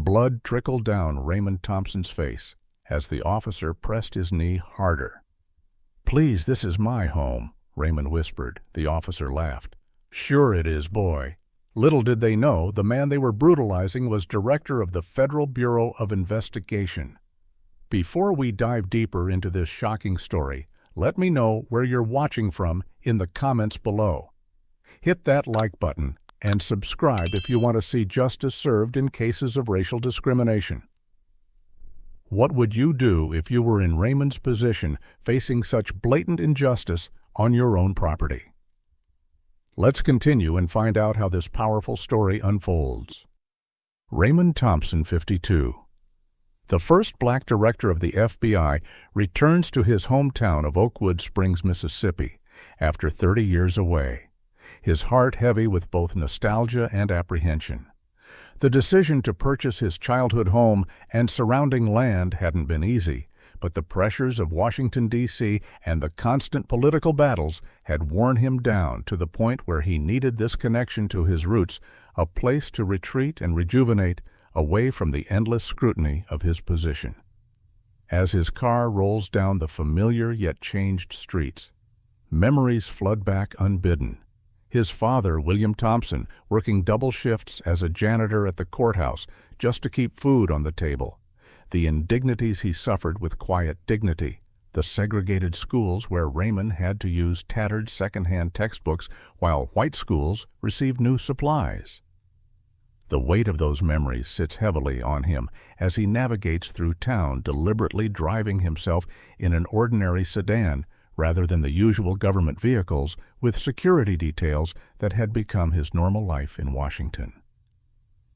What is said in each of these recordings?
Blood trickled down Raymond Thompson's face as the officer pressed his knee harder. "Please, this is my home," Raymond whispered. The officer laughed. "Sure it is, boy." Little did they know the man they were brutalizing was director of the Federal Bureau of Investigation. Before we dive deeper into this shocking story, let me know where you're watching from in the comments below. Hit that like button and subscribe if you want to see justice served in cases of racial discrimination. What would you do if you were in Raymond's position, facing such blatant injustice on your own property? Let's continue and find out how this powerful story unfolds. Raymond Thompson, 52. The first black director of the FBI returns to his hometown of Oakwood Springs, Mississippi, after 30 years away, his heart heavy with both nostalgia and apprehension. The decision to purchase his childhood home and surrounding land hadn't been easy, but the pressures of Washington, D.C. and the constant political battles had worn him down to the point where he needed this connection to his roots, a place to retreat and rejuvenate away from the endless scrutiny of his position. As his car rolls down the familiar yet changed streets, memories flood back unbidden. His father, William Thompson, working double shifts as a janitor at the courthouse just to keep food on the table. The indignities he suffered with quiet dignity. The segregated schools where Raymond had to use tattered second-hand textbooks while white schools received new supplies. The weight of those memories sits heavily on him as he navigates through town, deliberately driving himself in an ordinary sedan rather than the usual government vehicles with security details that had become his normal life in Washington.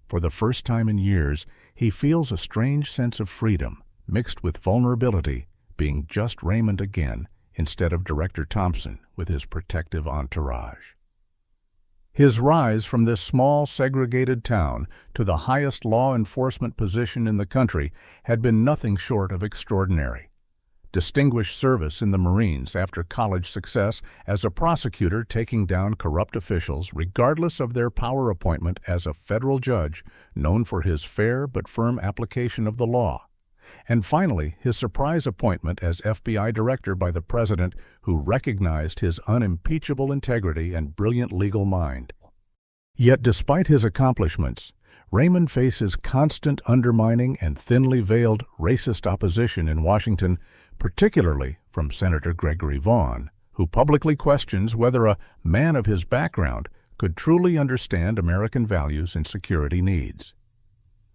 For the first time in years, he feels a strange sense of freedom, mixed with vulnerability, being just Raymond again instead of Director Thompson with his protective entourage. His rise from this small, segregated town to the highest law enforcement position in the country had been nothing short of extraordinary. Distinguished service in the Marines after college success as a prosecutor taking down corrupt officials regardless of their power appointment as a federal judge known for his fair but firm application of the law. And finally, his surprise appointment as FBI director by the president who recognized his unimpeachable integrity and brilliant legal mind. Yet despite his accomplishments, Raymond faces constant undermining and thinly veiled racist opposition in Washington, particularly from Senator Gregory Vaughn, who publicly questions whether a man of his background could truly understand American values and security needs.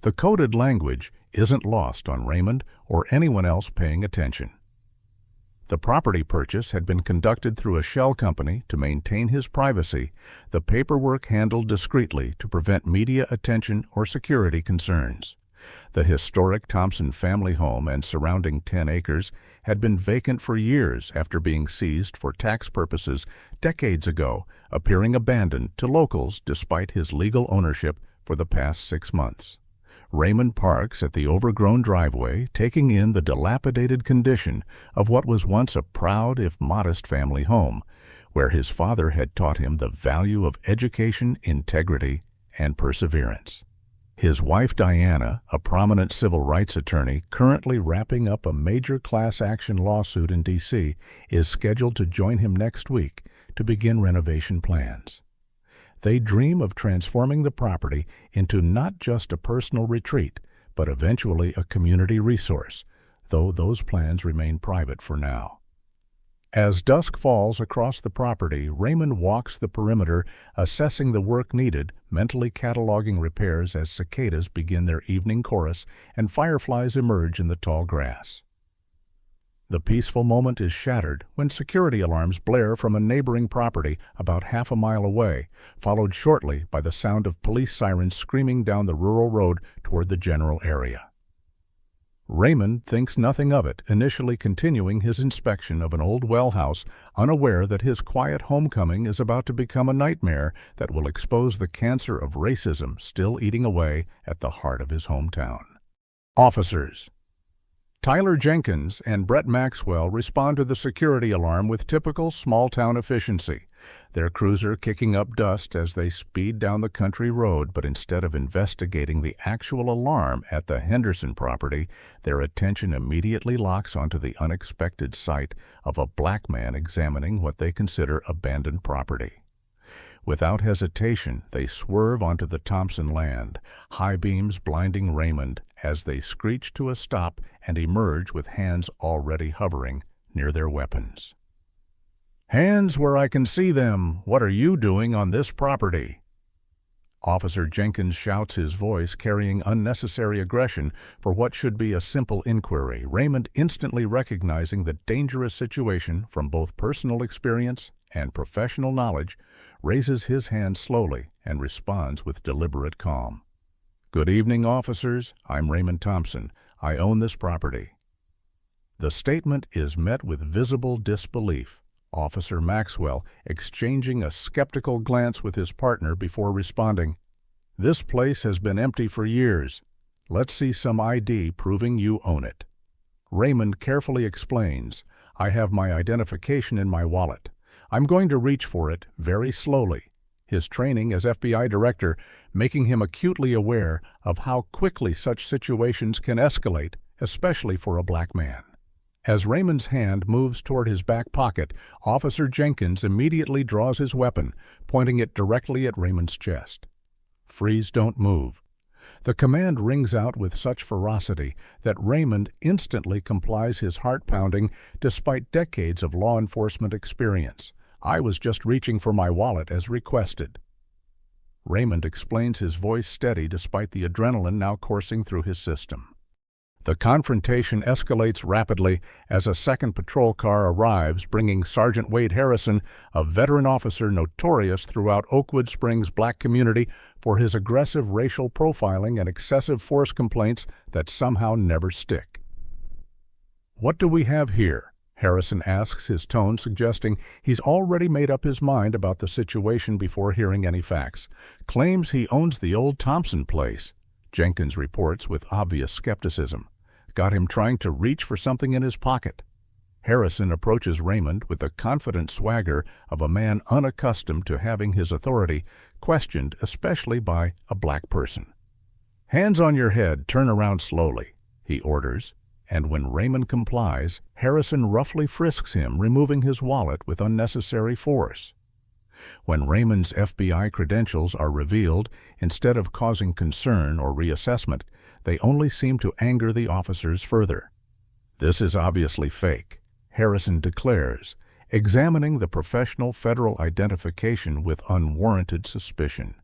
The coded language isn't lost on Raymond or anyone else paying attention. The property purchase had been conducted through a shell company to maintain his privacy, the paperwork handled discreetly to prevent media attention or security concerns. The historic Thompson family home and surrounding 10 acres had been vacant for years after being seized for tax purposes decades ago, appearing abandoned to locals despite his legal ownership for the past 6 months. Raymond parks at the overgrown driveway, taking in the dilapidated condition of what was once a proud if modest family home, where his father had taught him the value of education, integrity, and perseverance. His wife Diana, a prominent civil rights attorney currently wrapping up a major class action lawsuit in D.C., is scheduled to join him next week to begin renovation plans. They dream of transforming the property into not just a personal retreat, but eventually a community resource, though those plans remain private for now. As dusk falls across the property, Raymond walks the perimeter, assessing the work needed, mentally cataloging repairs as cicadas begin their evening chorus and fireflies emerge in the tall grass. The peaceful moment is shattered when security alarms blare from a neighboring property about half a mile away, followed shortly by the sound of police sirens screaming down the rural road toward the general area. Raymond thinks nothing of it, initially continuing his inspection of an old well house, unaware that his quiet homecoming is about to become a nightmare that will expose the cancer of racism still eating away at the heart of his hometown. Officers. Tyler Jenkins and Brett Maxwell respond to the security alarm with typical small-town efficiency, their cruiser kicking up dust as they speed down the country road, but instead of investigating the actual alarm at the Henderson property, their attention immediately locks onto the unexpected sight of a black man examining what they consider abandoned property. Without hesitation, they swerve onto the Thompson land, high beams blinding Raymond as they screech to a stop and emerge with hands already hovering near their weapons. "Hands where I can see them! What are you doing on this property?" Officer Jenkins shouts, his voice carrying unnecessary aggression for what should be a simple inquiry. Raymond, instantly recognizing the dangerous situation from both personal experience and professional knowledge, raises his hand slowly and responds with deliberate calm. "Good evening, officers. I'm Raymond Thompson. I own this property." The statement is met with visible disbelief, Officer Maxwell exchanging a skeptical glance with his partner before responding, "This place has been empty for years. Let's see some ID proving you own it." Raymond carefully explains, "I have my identification in my wallet. I'm going to reach for it very slowly," his training as FBI director making him acutely aware of how quickly such situations can escalate, especially for a black man. As Raymond's hand moves toward his back pocket, Officer Jenkins immediately draws his weapon, pointing it directly at Raymond's chest. "Freeze, don't move." The command rings out with such ferocity that Raymond instantly complies, his heart pounding despite decades of law enforcement experience. "I was just reaching for my wallet as requested." Raymond explains, his voice steady despite the adrenaline now coursing through his system. The confrontation escalates rapidly as a second patrol car arrives, bringing Sergeant Wade Harrison, a veteran officer notorious throughout Oakwood Springs' black community for his aggressive racial profiling and excessive force complaints that somehow never stick. "What do we have here?" Harrison asks, his tone suggesting he's already made up his mind about the situation before hearing any facts. "Claims he owns the old Thompson place," Jenkins reports with obvious skepticism. "Got him trying to reach for something in his pocket." Harrison approaches Raymond with the confident swagger of a man unaccustomed to having his authority questioned, especially by a black person. "Hands on your head, turn around slowly," he orders, and when Raymond complies, Harrison roughly frisks him, removing his wallet with unnecessary force. When Raymond's FBI credentials are revealed, instead of causing concern or reassessment, they only seem to anger the officers further. "This is obviously fake," Harrison declares, examining the professional federal identification with unwarranted suspicion.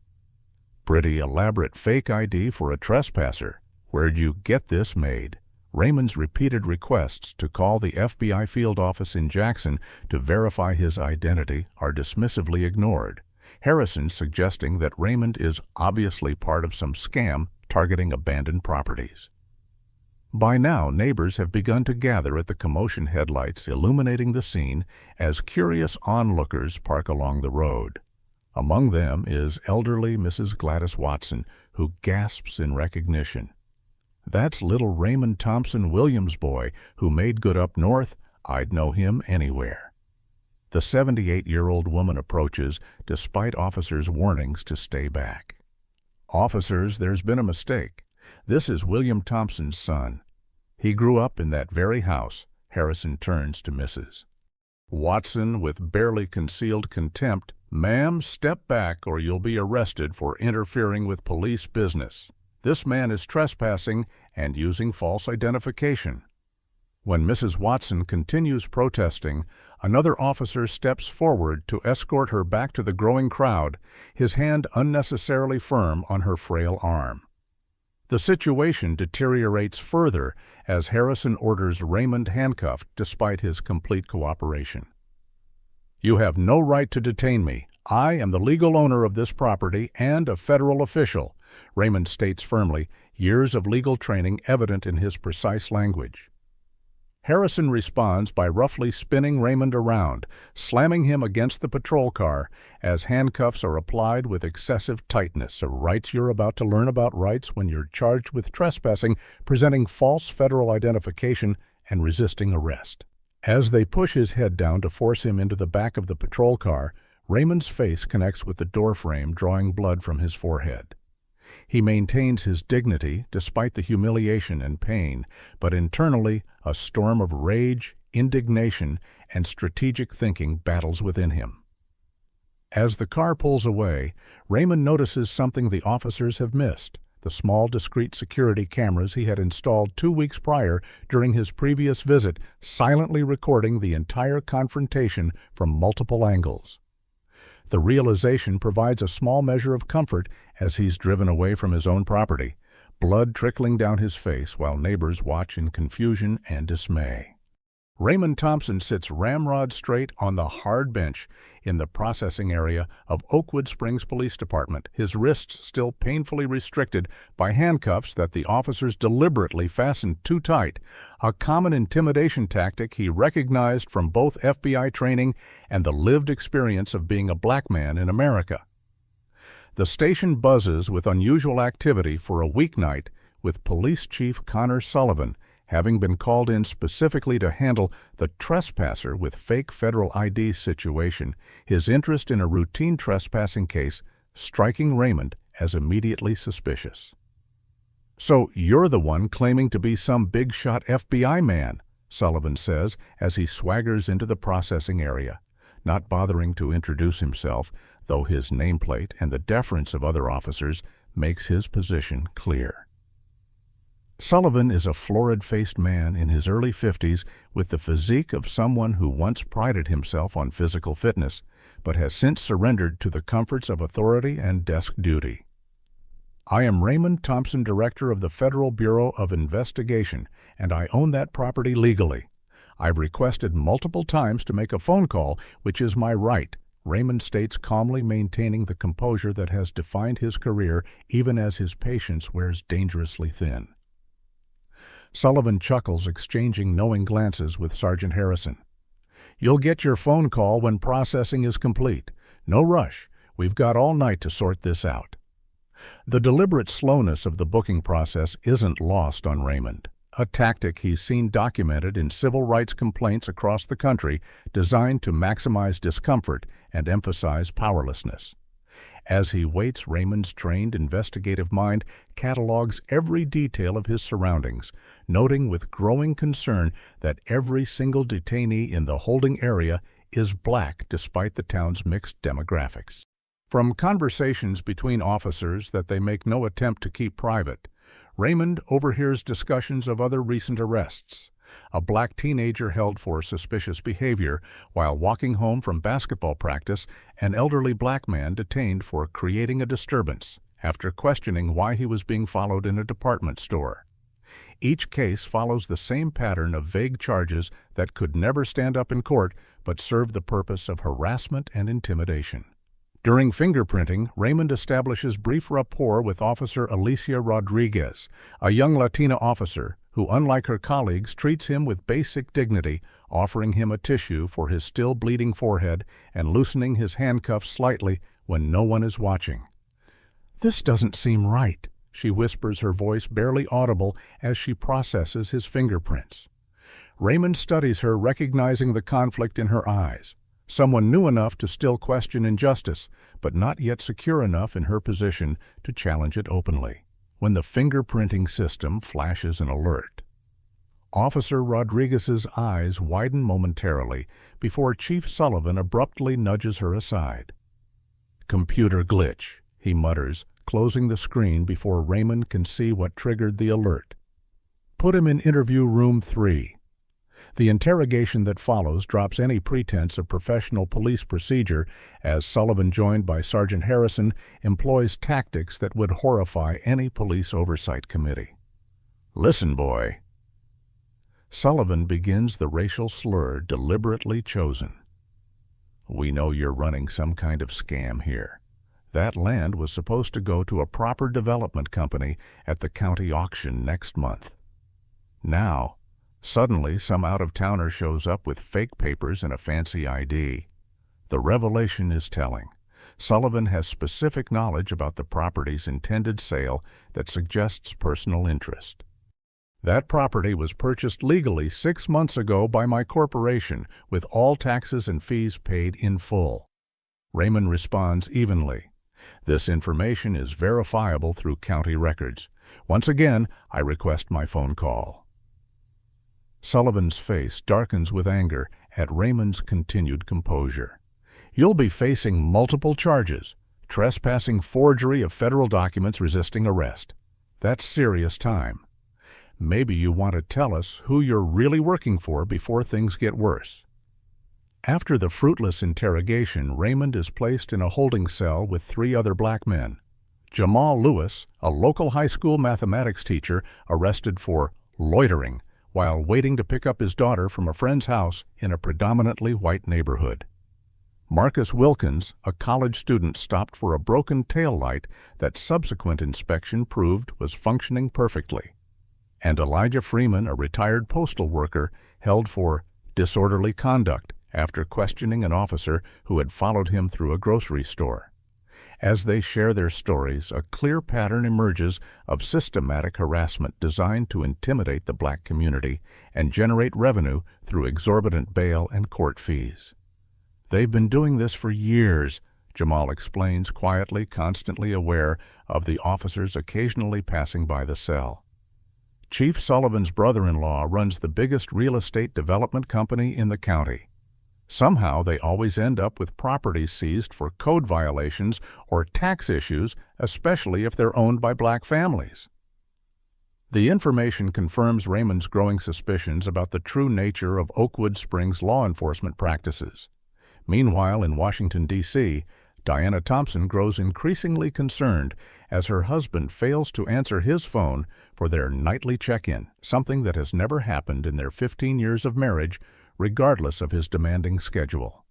"Pretty elaborate fake ID for a trespasser. Where'd you get this made?" Raymond's repeated requests to call the FBI field office in Jackson to verify his identity are dismissively ignored, Harrison suggesting that Raymond is obviously part of some scam targeting abandoned properties. By now, neighbors have begun to gather at the commotion headlights illuminating the scene as curious onlookers park along the road. Among them is elderly Mrs. Gladys Watson, who gasps in recognition. "That's little Raymond Thompson, Williams' boy, who made good up north. I'd know him anywhere." The 78-year-old woman approaches, despite officers' warnings to stay back. "Officers, there's been a mistake. This is William Thompson's son. He grew up in that very house." Harrison turns to Mrs. Watson with barely concealed contempt. "Ma'am, step back or you'll be arrested for interfering with police business. This man is trespassing and using false identification." When Mrs. Watson continues protesting, another officer steps forward to escort her back to the growing crowd, his hand unnecessarily firm on her frail arm. The situation deteriorates further as Harrison orders Raymond handcuffed despite his complete cooperation. "You have no right to detain me. I am the legal owner of this property and a federal official," Raymond states firmly, years of legal training evident in his precise language. Harrison responds by roughly spinning Raymond around, slamming him against the patrol car as handcuffs are applied with excessive tightness. Rights you're about to learn about rights when you're charged with trespassing, presenting false federal identification, and resisting arrest. As they push his head down to force him into the back of the patrol car, Raymond's face connects with the doorframe, drawing blood from his forehead. He maintains his dignity despite the humiliation and pain, but internally a storm of rage, indignation, and strategic thinking battles within him. As the car pulls away, Raymond notices something the officers have missed: the small, discreet security cameras he had installed 2 weeks prior during his previous visit, silently recording the entire confrontation from multiple angles. The realization provides a small measure of comfort as he's driven away from his own property, blood trickling down his face while neighbors watch in confusion and dismay. Raymond Thompson sits ramrod straight on the hard bench in the processing area of Oakwood Springs Police Department, his wrists still painfully restricted by handcuffs that the officers deliberately fastened too tight, a common intimidation tactic he recognized from both FBI training and the lived experience of being a black man in America. The station buzzes with unusual activity for a weeknight, with Police Chief Connor Sullivan having been called in specifically to handle the trespasser with fake federal ID situation, his interest in a routine trespassing case striking Raymond as immediately suspicious. "So you're the one claiming to be some big-shot FBI man," Sullivan says as he swaggers into the processing area, not bothering to introduce himself, though his nameplate and the deference of other officers makes his position clear. Sullivan is a florid-faced man in his early 50s with the physique of someone who once prided himself on physical fitness, but has since surrendered to the comforts of authority and desk duty. "I am Raymond Thompson, Director of the Federal Bureau of Investigation, and I own that property legally. I've requested multiple times to make a phone call, which is my right," Raymond states, calmly maintaining the composure that has defined his career even as his patience wears dangerously thin. Sullivan chuckles, exchanging knowing glances with Sergeant Harrison. "You'll get your phone call when processing is complete. No rush. We've got all night to sort this out." The deliberate slowness of the booking process isn't lost on Raymond, a tactic he's seen documented in civil rights complaints across the country designed to maximize discomfort and emphasize powerlessness. As he waits, Raymond's trained investigative mind catalogs every detail of his surroundings, noting with growing concern that every single detainee in the holding area is black despite the town's mixed demographics. From conversations between officers that they make no attempt to keep private, Raymond overhears discussions of other recent arrests: a black teenager held for suspicious behavior while walking home from basketball practice, an elderly black man detained for creating a disturbance after questioning why he was being followed in a department store. Each case follows the same pattern of vague charges that could never stand up in court but serve the purpose of harassment and intimidation. During fingerprinting, Raymond establishes brief rapport with Officer Alicia Rodriguez, a young Latina officer who, unlike her colleagues, treats him with basic dignity, offering him a tissue for his still bleeding forehead and loosening his handcuffs slightly when no one is watching. "This doesn't seem right," she whispers, her voice barely audible as she processes his fingerprints. Raymond studies her, recognizing the conflict in her eyes. Someone new enough to still question injustice, but not yet secure enough in her position to challenge it openly. When the fingerprinting system flashes an alert, Officer Rodriguez's eyes widen momentarily before Chief Sullivan abruptly nudges her aside. "Computer glitch," he mutters, closing the screen before Raymond can see what triggered the alert. "Put him in interview room 3. The interrogation that follows drops any pretense of professional police procedure as Sullivan, joined by Sergeant Harrison, employs tactics that would horrify any police oversight committee. "Listen, boy." Sullivan begins the racial slur deliberately chosen. "We know you're running some kind of scam here. That land was supposed to go to a proper development company at the county auction next month. Now, Suddenly, some out-of-towner shows up with fake papers and a fancy ID. The revelation is telling. Sullivan has specific knowledge about the property's intended sale that suggests personal interest. That property was purchased legally 6 months ago by my corporation, with all taxes and fees paid in full. Raymond responds evenly. This information is verifiable through county records. Once again, I request my phone call. Sullivan's face darkens with anger at Raymond's continued composure. You'll be facing multiple charges: trespassing, forgery of federal documents, resisting arrest. That's serious time. Maybe you want to tell us who you're really working for before things get worse. After the fruitless interrogation, Raymond is placed in a holding cell with 3 other black men. Jamal Lewis, a local high school mathematics teacher, arrested for loitering while waiting to pick up his daughter from a friend's house in a predominantly white neighborhood. Marcus Wilkins, a college student, stopped for a broken tail light that subsequent inspection proved was functioning perfectly. And Elijah Freeman, a retired postal worker, held for disorderly conduct after questioning an officer who had followed him through a grocery store. As they share their stories, a clear pattern emerges of systematic harassment designed to intimidate the black community and generate revenue through exorbitant bail and court fees. They've been doing this for years, Jamal explains quietly, constantly aware of the officers occasionally passing by the cell. Chief Sullivan's brother-in-law runs the biggest real estate development company in the county. Somehow they always end up with properties seized for code violations or tax issues, especially if they're owned by black families. The information confirms Raymond's growing suspicions about the true nature of Oakwood Springs law enforcement practices. Meanwhile, in Washington, D.C., Diana Thompson grows increasingly concerned as her husband fails to answer his phone for their nightly check-in, something that has never happened in their 15 years of marriage, regardless of his demanding schedule.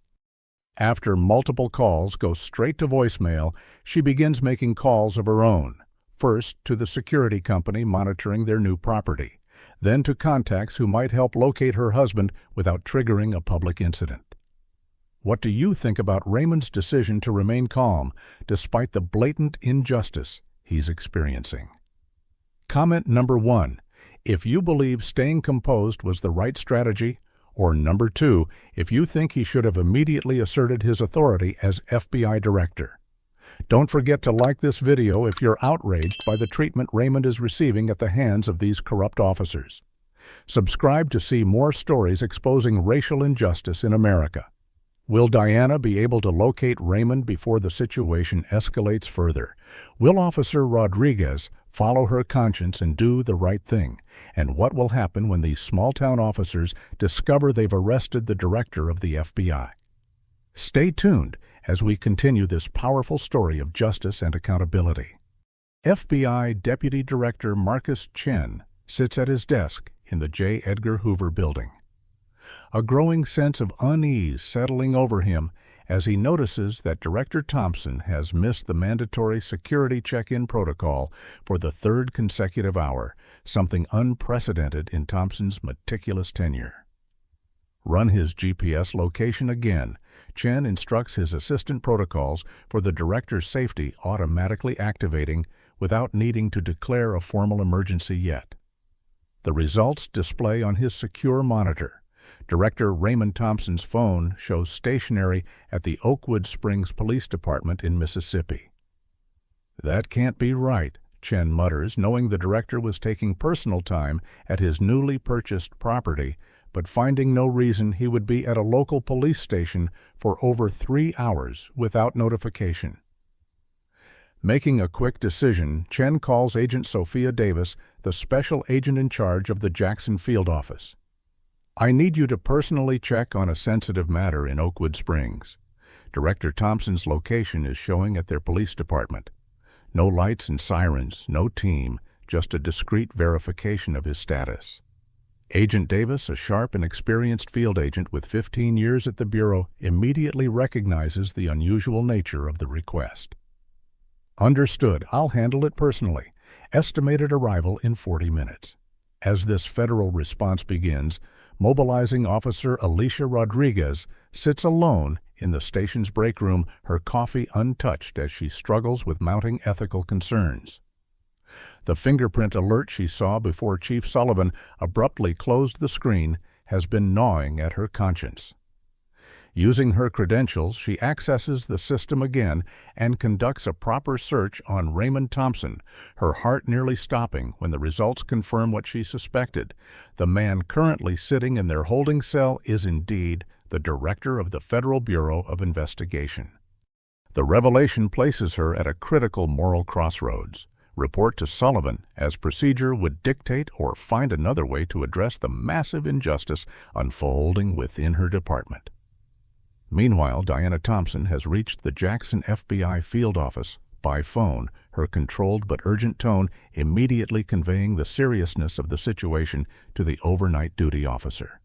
After multiple calls go straight to voicemail, she begins making calls of her own, first to the security company monitoring their new property, then to contacts who might help locate her husband without triggering a public incident. What do you think about Raymond's decision to remain calm despite the blatant injustice he's experiencing? Comment number 1, if you believe staying composed was the right strategy, or number 2, if you think he should have immediately asserted his authority as FBI director. Don't forget to like this video if you're outraged by the treatment Raymond is receiving at the hands of these corrupt officers. Subscribe to see more stories exposing racial injustice in America. Will Diana be able to locate Raymond before the situation escalates further? Will Officer Rodriguez follow her conscience and do the right thing? And what will happen when these small-town officers discover they've arrested the director of the FBI? Stay tuned as we continue this powerful story of justice and accountability. FBI Deputy Director Marcus Chen sits at his desk in the J. Edgar Hoover building. A growing sense of unease settling over him as he notices that Director Thompson has missed the mandatory security check-in protocol for the 3rd consecutive hour, something unprecedented in Thompson's meticulous tenure. Run his GPS location again. Chen instructs his assistant protocols for the director's safety automatically activating without needing to declare a formal emergency yet. The results display on his secure monitor. Director Raymond Thompson's phone shows stationary at the Oakwood Springs Police Department in Mississippi. That can't be right, Chen mutters, knowing the director was taking personal time at his newly purchased property, but finding no reason he would be at a local police station for over 3 hours without notification. Making a quick decision, Chen calls Agent Sophia Davis, the special agent in charge of the Jackson field office. I need you to personally check on a sensitive matter in Oakwood Springs. Director Thompson's location is showing at their police department. No lights and sirens, no team, just a discreet verification of his status. Agent Davis, a sharp and experienced field agent with 15 years at the Bureau, immediately recognizes the unusual nature of the request. Understood. I'll handle it personally. Estimated arrival in 40 minutes. As this federal response begins, mobilizing Officer Alicia Rodriguez sits alone in the station's break room, her coffee untouched as she struggles with mounting ethical concerns. The fingerprint alert she saw before Chief Sullivan abruptly closed the screen has been gnawing at her conscience. Using her credentials, she accesses the system again and conducts a proper search on Raymond Thompson, her heart nearly stopping when the results confirm what she suspected. The man currently sitting in their holding cell is indeed the director of the Federal Bureau of Investigation. The revelation places her at a critical moral crossroads. Report to Sullivan, as procedure would dictate, or find another way to address the massive injustice unfolding within her department. Meanwhile, Diana Thompson has reached the Jackson FBI field office by phone, her controlled but urgent tone immediately conveying the seriousness of the situation to the overnight duty officer.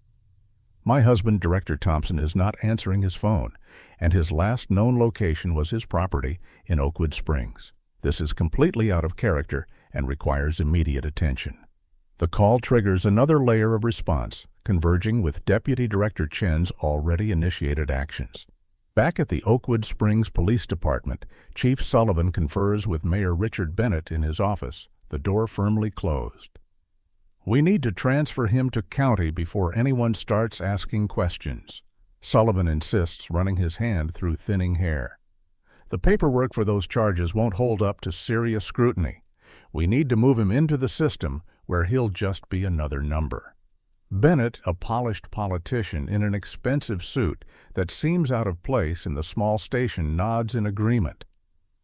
My husband, Director Thompson, is not answering his phone, and his last known location was his property in Oakwood Springs. This is completely out of character and requires immediate attention. The call triggers another layer of response, converging with Deputy Director Chen's already initiated actions. Back at the Oakwood Springs Police Department, Chief Sullivan confers with Mayor Richard Bennett in his office, the door firmly closed. We need to transfer him to county before anyone starts asking questions, Sullivan insists, running his hand through thinning hair. The paperwork for those charges won't hold up to serious scrutiny. We need to move him into the system where he'll just be another number. Bennett, a polished politician in an expensive suit that seems out of place in the small station, nods in agreement.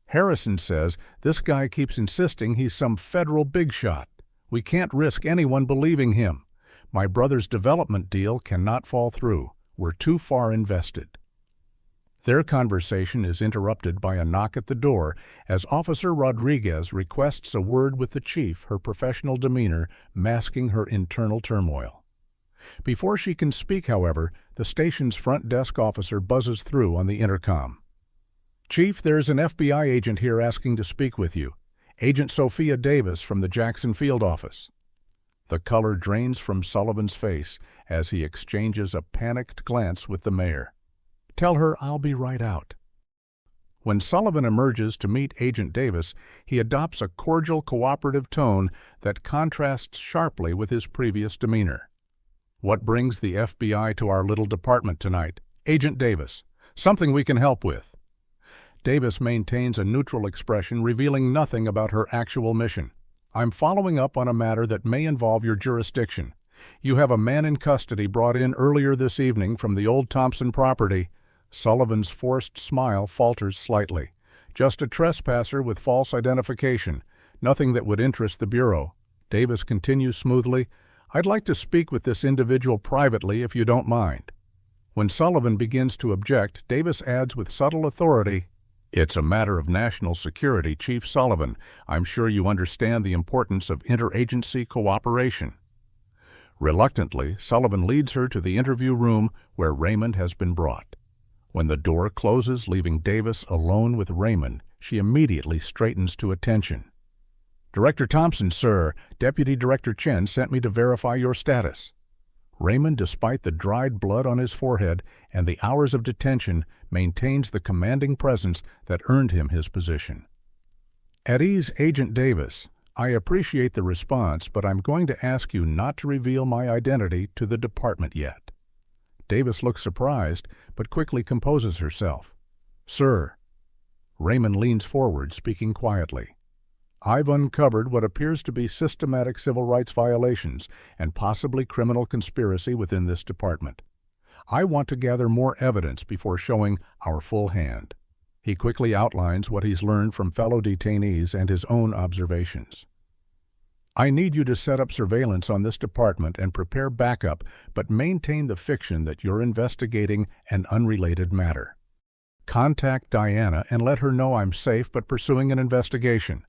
Harrison says this guy keeps insisting he's some federal big shot. We can't risk anyone believing him. My brother's development deal cannot fall through. We're too far invested. Their conversation is interrupted by a knock at the door as Officer Rodriguez requests a word with the chief, her professional demeanor masking her internal turmoil. Before she can speak, however, the station's front desk officer buzzes through on the intercom. Chief, there's an FBI agent here asking to speak with you. Agent Sophia Davis from the Jackson field office. The color drains from Sullivan's face as he exchanges a panicked glance with the mayor. Tell her I'll be right out. When Sullivan emerges to meet Agent Davis, he adopts a cordial, cooperative tone that contrasts sharply with his previous demeanor. What brings the FBI to our little department tonight? Agent Davis. Something we can help with. Davis maintains a neutral expression, revealing nothing about her actual mission. I'm following up on a matter that may involve your jurisdiction. You have a man in custody brought in earlier this evening from the old Thompson property. Sullivan's forced smile falters slightly. Just a trespasser with false identification. Nothing that would interest the Bureau. Davis continues smoothly. I'd like to speak with this individual privately if you don't mind. When Sullivan begins to object, Davis adds with subtle authority, It's a matter of national security, Chief Sullivan. I'm sure you understand the importance of interagency cooperation. Reluctantly, Sullivan leads her to the interview room where Raymond has been brought. When the door closes, leaving Davis alone with Raymond, she immediately straightens to attention. Director Thompson, sir, Deputy Director Chen sent me to verify your status. Raymond, despite the dried blood on his forehead and the hours of detention, maintains the commanding presence that earned him his position. At ease, Agent Davis, I appreciate the response, but I'm going to ask you not to reveal my identity to the department yet. Davis looks surprised, but quickly composes herself. Sir. Raymond leans forward, speaking quietly. I've uncovered what appears to be systematic civil rights violations and possibly criminal conspiracy within this department. I want to gather more evidence before showing our full hand. He quickly outlines what he's learned from fellow detainees and his own observations. I need you to set up surveillance on this department and prepare backup, but maintain the fiction that you're investigating an unrelated matter. Contact Diana and let her know I'm safe but pursuing an investigation.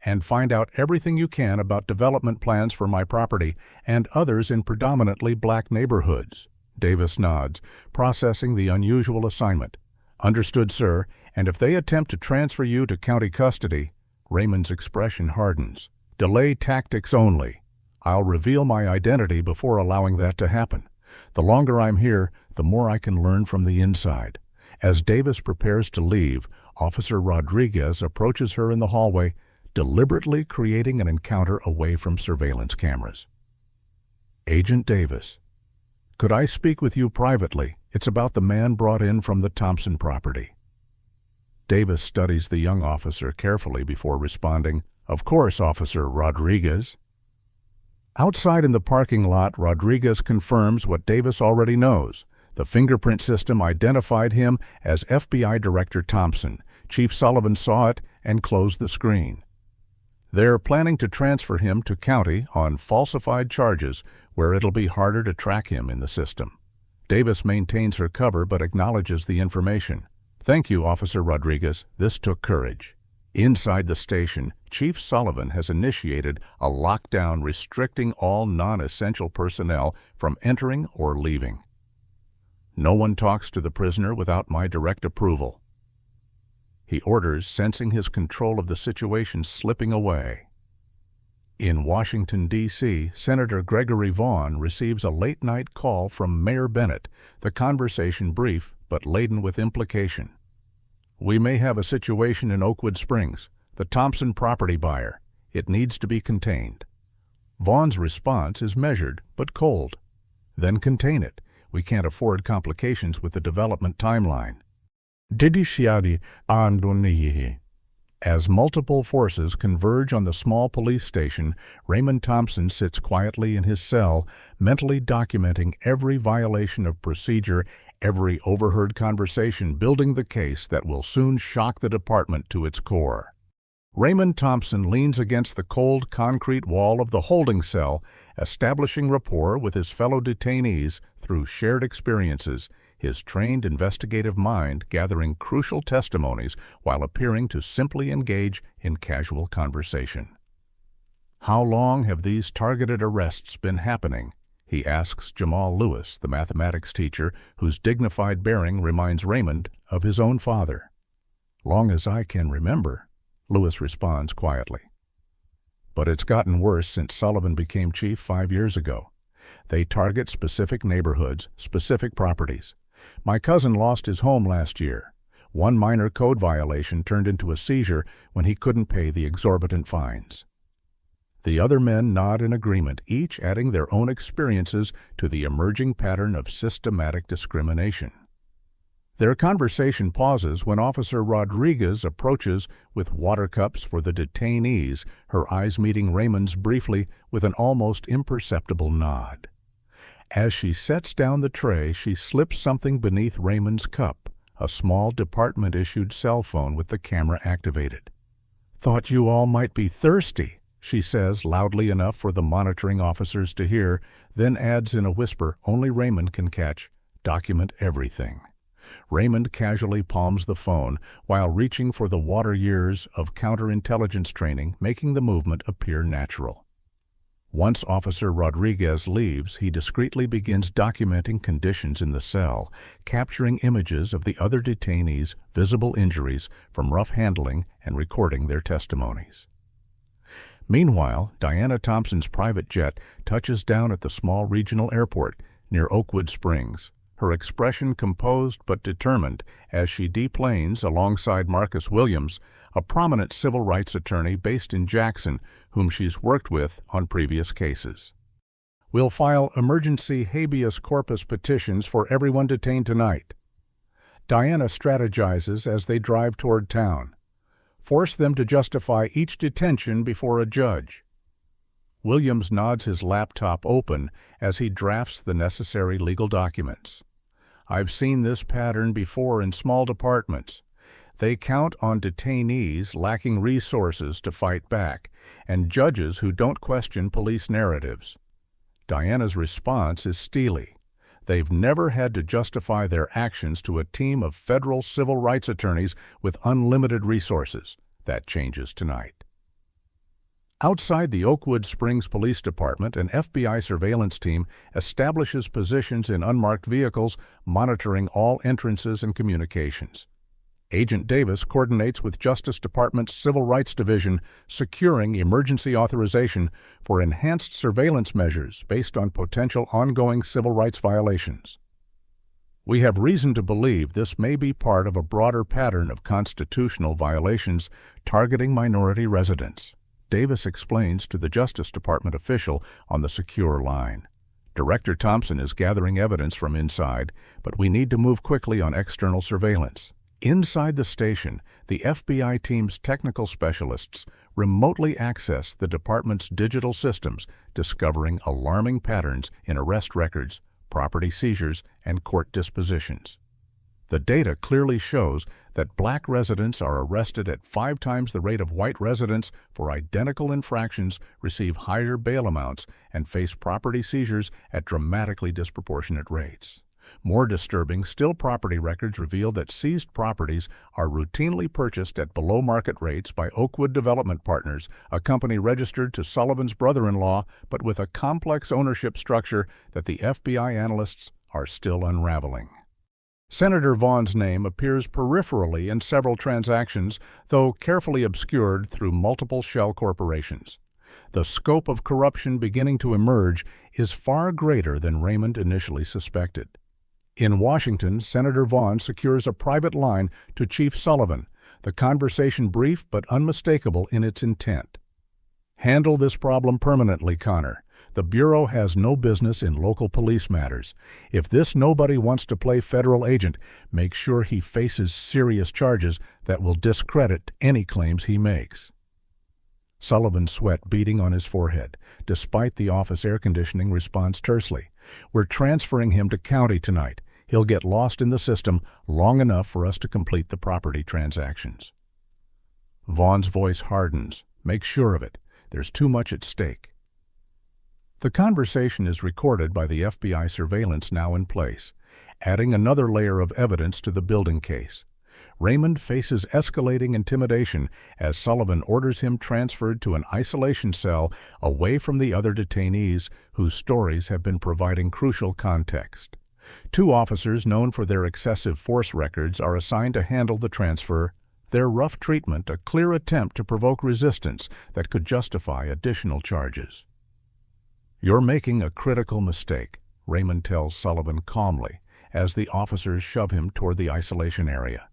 And find out everything you can about development plans for my property and others in predominantly black neighborhoods. Davis nods, processing the unusual assignment. Understood, sir, and if they attempt to transfer you to county custody, Raymond's expression hardens. Delay tactics only. I'll reveal my identity before allowing that to happen. The longer I'm here, the more I can learn from the inside. As Davis prepares to leave, Officer Rodriguez approaches her in the hallway, deliberately creating an encounter away from surveillance cameras. Agent Davis, could I speak with you privately? It's about the man brought in from the Thompson property. Davis studies the young officer carefully before responding, Of course, Officer Rodriguez. Outside in the parking lot, Rodriguez confirms what Davis already knows. The fingerprint system identified him as FBI Director Thompson. Chief Sullivan saw it and closed the screen. They're planning to transfer him to county on falsified charges, where it'll be harder to track him in the system. Davis maintains her cover but acknowledges the information. Thank you, Officer Rodriguez. This took courage. Inside the station, Chief Sullivan has initiated a lockdown restricting all non-essential personnel from entering or leaving. No one talks to the prisoner without my direct approval, he orders, sensing his control of the situation slipping away. In Washington, D.C., Senator Gregory Vaughn receives a late-night call from Mayor Bennett, the conversation brief but laden with implication. We may have a situation in Oakwood Springs, the Thompson property buyer. It needs to be contained. Vaughn's response is measured but cold. Then contain it. We can't afford complications with the development timeline. As multiple forces converge on the small police station, Raymond Thompson sits quietly in his cell, mentally documenting every violation of procedure, every overheard conversation, building the case that will soon shock the department to its core. Raymond Thompson leans against the cold concrete wall of the holding cell, establishing rapport with his fellow detainees through shared experiences, his trained investigative mind gathering crucial testimonies while appearing to simply engage in casual conversation. How long have these targeted arrests been happening? He asks Jamal Lewis, the mathematics teacher, whose dignified bearing reminds Raymond of his own father. Long as I can remember, Lewis responds quietly. But it's gotten worse since Sullivan became chief 5 years ago. They target specific neighborhoods, specific properties. My cousin lost his home last year. One minor code violation turned into a seizure when he couldn't pay the exorbitant fines. The other men nod in agreement, each adding their own experiences to the emerging pattern of systematic discrimination. Their conversation pauses when Officer Rodriguez approaches with water cups for the detainees, her eyes meeting Raymond's briefly with an almost imperceptible nod. As she sets down the tray, she slips something beneath Raymond's cup, a small department-issued cell phone with the camera activated. "Thought you all might be thirsty," she says loudly enough for the monitoring officers to hear, then adds in a whisper only Raymond can catch, "Document everything." Raymond casually palms the phone while reaching for the water years of counterintelligence training, making the movement appear natural. Once Officer Rodriguez leaves, he discreetly begins documenting conditions in the cell, capturing images of the other detainees' visible injuries from rough handling and recording their testimonies. Meanwhile, Diana Thompson's private jet touches down at the small regional airport near Oakwood Springs, her expression composed but determined as she deplanes alongside Marcus Williams, a prominent civil rights attorney based in Jackson whom she's worked with on previous cases. "We'll file emergency habeas corpus petitions for everyone detained tonight." Diana strategizes as they drive toward town. "Force them to justify each detention before a judge." Williams nods, his laptop open as he drafts the necessary legal documents. "I've seen this pattern before in small departments. They count on detainees lacking resources to fight back, and judges who don't question police narratives." Diana's response is steely. They've never had to justify their actions to a team of federal civil rights attorneys with unlimited resources. That changes tonight. Outside the Oakwood Springs Police Department, an FBI surveillance team establishes positions in unmarked vehicles, monitoring all entrances and communications. Agent Davis coordinates with Justice Department's Civil Rights Division, securing emergency authorization for enhanced surveillance measures based on potential ongoing civil rights violations. We have reason to believe this may be part of a broader pattern of constitutional violations targeting minority residents, Davis explains to the Justice Department official on the secure line. Director Thompson is gathering evidence from inside, but we need to move quickly on external surveillance. Inside the station, the FBI team's technical specialists remotely access the department's digital systems, discovering alarming patterns in arrest records, property seizures, and court dispositions. The data clearly shows that black residents are arrested at 5 times the rate of white residents for identical infractions, receive higher bail amounts, and face property seizures at dramatically disproportionate rates. More disturbing, still property records reveal that seized properties are routinely purchased at below-market rates by Oakwood Development Partners, a company registered to Sullivan's brother-in-law, but with a complex ownership structure that the FBI analysts are still unraveling. Senator Vaughn's name appears peripherally in several transactions, though carefully obscured through multiple shell corporations. The scope of corruption beginning to emerge is far greater than Raymond initially suspected. In Washington, Senator Vaughn secures a private line to Chief Sullivan, the conversation brief but unmistakable in its intent. Handle this problem permanently, Connor. The Bureau has no business in local police matters. If this nobody wants to play federal agent, make sure he faces serious charges that will discredit any claims he makes. Sullivan's sweat beading on his forehead. Despite the office air conditioning, responds tersely. We're transferring him to county tonight. He'll get lost in the system long enough for us to complete the property transactions. Vaughn's voice hardens. Make sure of it. There's too much at stake. The conversation is recorded by the FBI surveillance now in place, adding another layer of evidence to the building case. Raymond faces escalating intimidation as Sullivan orders him transferred to an isolation cell away from the other detainees whose stories have been providing crucial context. 2 officers known for their excessive force records are assigned to handle the transfer, their rough treatment a clear attempt to provoke resistance that could justify additional charges. You're making a critical mistake, Raymond tells Sullivan calmly as the officers shove him toward the isolation area.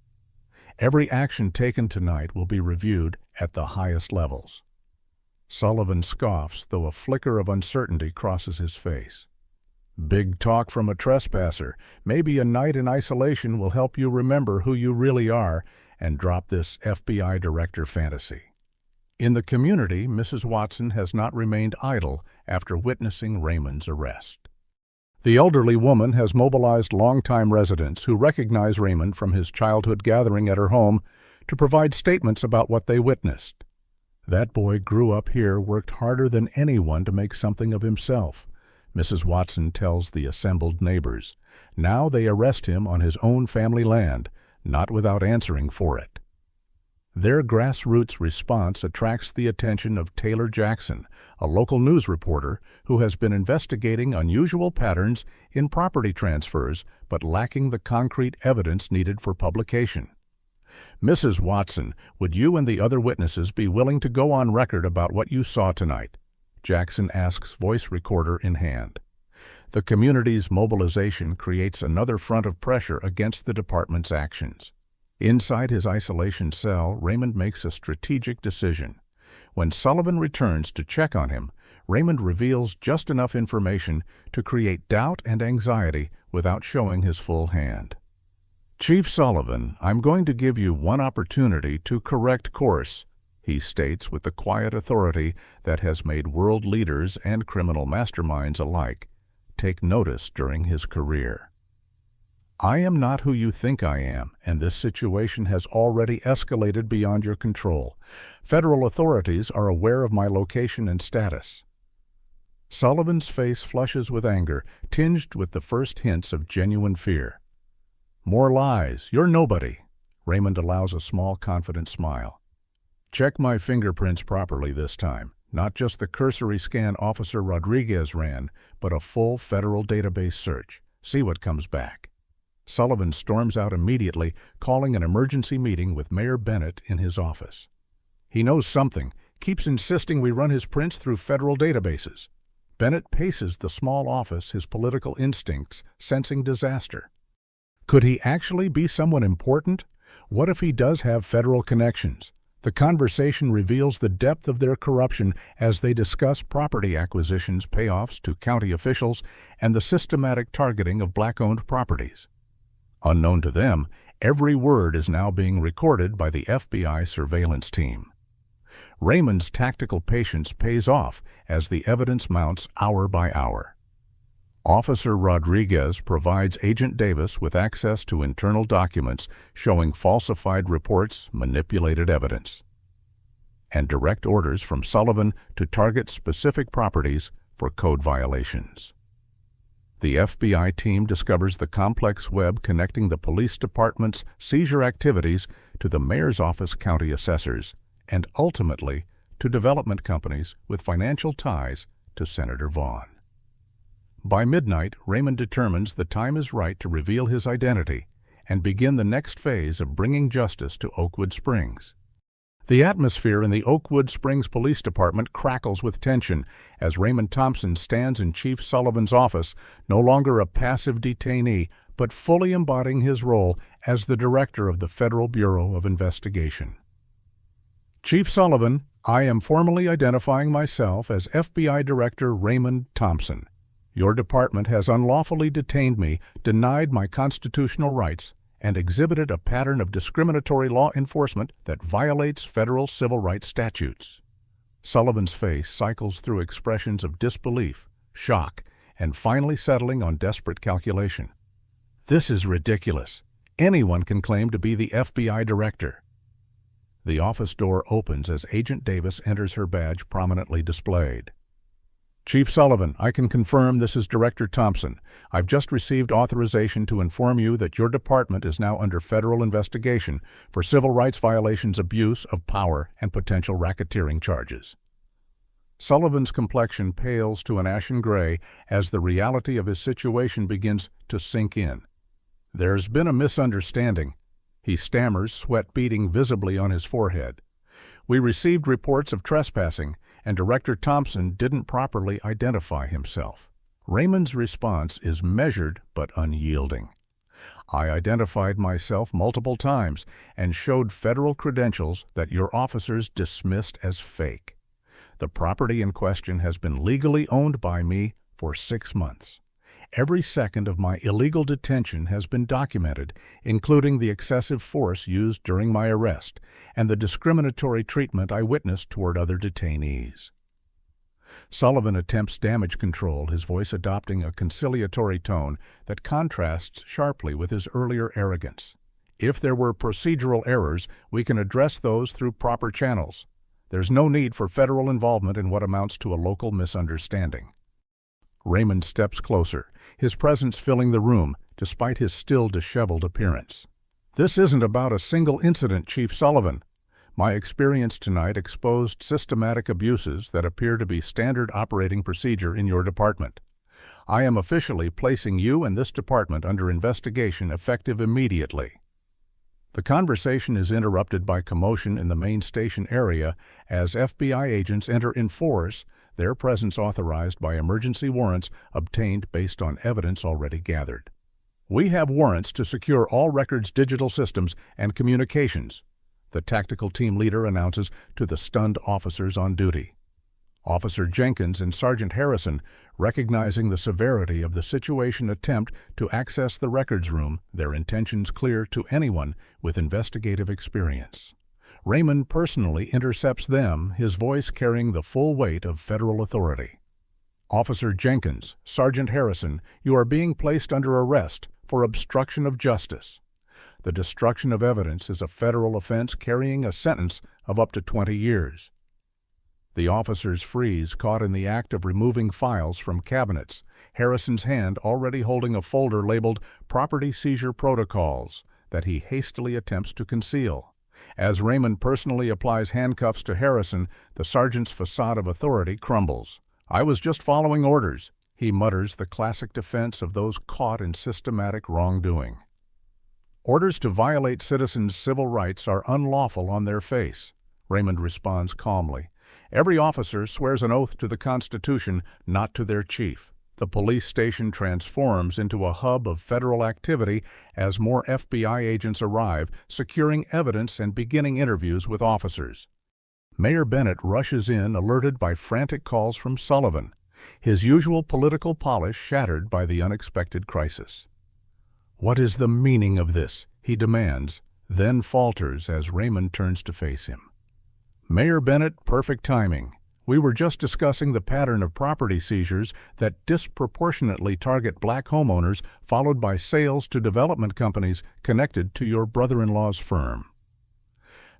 Every action taken tonight will be reviewed at the highest levels. Sullivan scoffs, though a flicker of uncertainty crosses his face. Big talk from a trespasser. Maybe a night in isolation will help you remember who you really are and drop this FBI director fantasy. In the community, Mrs. Watson has not remained idle after witnessing Raymond's arrest. The elderly woman has mobilized longtime residents who recognize Raymond from his childhood gathering at her home to provide statements about what they witnessed. That boy grew up here, worked harder than anyone to make something of himself, Mrs. Watson tells the assembled neighbors. Now they arrest him on his own family land, not without answering for it. Their grassroots response attracts the attention of Taylor Jackson, a local news reporter who has been investigating unusual patterns in property transfers but lacking the concrete evidence needed for publication. Mrs. Watson, would you and the other witnesses be willing to go on record about what you saw tonight? Jackson asks, voice recorder in hand. The community's mobilization creates another front of pressure against the department's actions. Inside his isolation cell, Raymond makes a strategic decision. When Sullivan returns to check on him, Raymond reveals just enough information to create doubt and anxiety without showing his full hand. Chief Sullivan, I'm going to give you one opportunity to correct course, he states with the quiet authority that has made world leaders and criminal masterminds alike take notice during his career. I am not who you think I am, and this situation has already escalated beyond your control. Federal authorities are aware of my location and status. Sullivan's face flushes with anger, tinged with the first hints of genuine fear. More lies. You're nobody. Raymond allows a small, confident smile. Check my fingerprints properly this time. Not just the cursory scan Officer Rodriguez ran, but a full federal database search. See what comes back. Sullivan storms out immediately, calling an emergency meeting with Mayor Bennett in his office. He knows something, keeps insisting we run his prints through federal databases. Bennett paces the small office, his political instincts sensing disaster. Could he actually be someone important? What if he does have federal connections? The conversation reveals the depth of their corruption as they discuss property acquisitions, payoffs to county officials, and the systematic targeting of black-owned properties. Unknown to them, every word is now being recorded by the FBI surveillance team. Raymond's tactical patience pays off as the evidence mounts hour by hour. Officer Rodriguez provides Agent Davis with access to internal documents showing falsified reports, manipulated evidence, and direct orders from Sullivan to target specific properties for code violations. The FBI team discovers the complex web connecting the police department's seizure activities to the mayor's office, county assessors, and ultimately to development companies with financial ties to Senator Vaughn. By midnight, Raymond determines the time is right to reveal his identity and begin the next phase of bringing justice to Oakwood Springs. The atmosphere in the Oakwood Springs Police Department crackles with tension as Raymond Thompson stands in Chief Sullivan's office, no longer a passive detainee, but fully embodying his role as the director of the Federal Bureau of Investigation. Chief Sullivan, I am formally identifying myself as FBI Director Raymond Thompson. Your department has unlawfully detained me, denied my constitutional rights, and exhibited a pattern of discriminatory law enforcement that violates federal civil rights statutes. Sullivan's face cycles through expressions of disbelief, shock, and finally settling on desperate calculation. This is ridiculous. Anyone can claim to be the FBI director. The office door opens as Agent Davis enters, her badge prominently displayed. Chief Sullivan, I can confirm this is Director Thompson. I've just received authorization to inform you that your department is now under federal investigation for civil rights violations, abuse of power, and potential racketeering charges. Sullivan's complexion pales to an ashen gray as the reality of his situation begins to sink in. There's been a misunderstanding. He stammers, sweat beading visibly on his forehead. We received reports of trespassing, and Director Thompson didn't properly identify himself. Raymond's response is measured but unyielding. I identified myself multiple times and showed federal credentials that your officers dismissed as fake. The property in question has been legally owned by me for 6 months. Every second of my illegal detention has been documented, including the excessive force used during my arrest and the discriminatory treatment I witnessed toward other detainees. Sullivan attempts damage control, his voice adopting a conciliatory tone that contrasts sharply with his earlier arrogance. If there were procedural errors, we can address those through proper channels. There's no need for federal involvement in what amounts to a local misunderstanding. Raymond steps closer, his presence filling the room, despite his still disheveled appearance. This isn't about a single incident, Chief Sullivan. My experience tonight exposed systematic abuses that appear to be standard operating procedure in your department. I am officially placing you and this department under investigation effective immediately. The conversation is interrupted by commotion in the main station area as FBI agents enter in force, their presence authorized by emergency warrants obtained based on evidence already gathered. We have warrants to secure all records, digital systems, and communications, the tactical team leader announces to the stunned officers on duty. Officer Jenkins and Sergeant Harrison, recognizing the severity of the situation, attempt to access the records room, their intentions clear to anyone with investigative experience. Raymond personally intercepts them, his voice carrying the full weight of federal authority. Officer Jenkins, Sergeant Harrison, you are being placed under arrest for obstruction of justice. The destruction of evidence is a federal offense carrying a sentence of up to 20 years. The officers freeze, caught in the act of removing files from cabinets, Harrison's hand already holding a folder labeled Property Seizure Protocols that he hastily attempts to conceal. As Raymond personally applies handcuffs to Harrison, the sergeant's facade of authority crumbles. I was just following orders, he mutters, the classic defense of those caught in systematic wrongdoing. Orders to violate citizens' civil rights are unlawful on their face. Raymond responds calmly. Every officer swears an oath to the Constitution, not to their chief. The police station transforms into a hub of federal activity as more FBI agents arrive, securing evidence and beginning interviews with officers. Mayor Bennett rushes in, alerted by frantic calls from Sullivan, his usual political polish shattered by the unexpected crisis. "What is the meaning of this?" he demands, then falters as Raymond turns to face him. "Mayor Bennett, perfect timing. We were just discussing the pattern of property seizures that disproportionately target black homeowners, followed by sales to development companies connected to your brother-in-law's firm."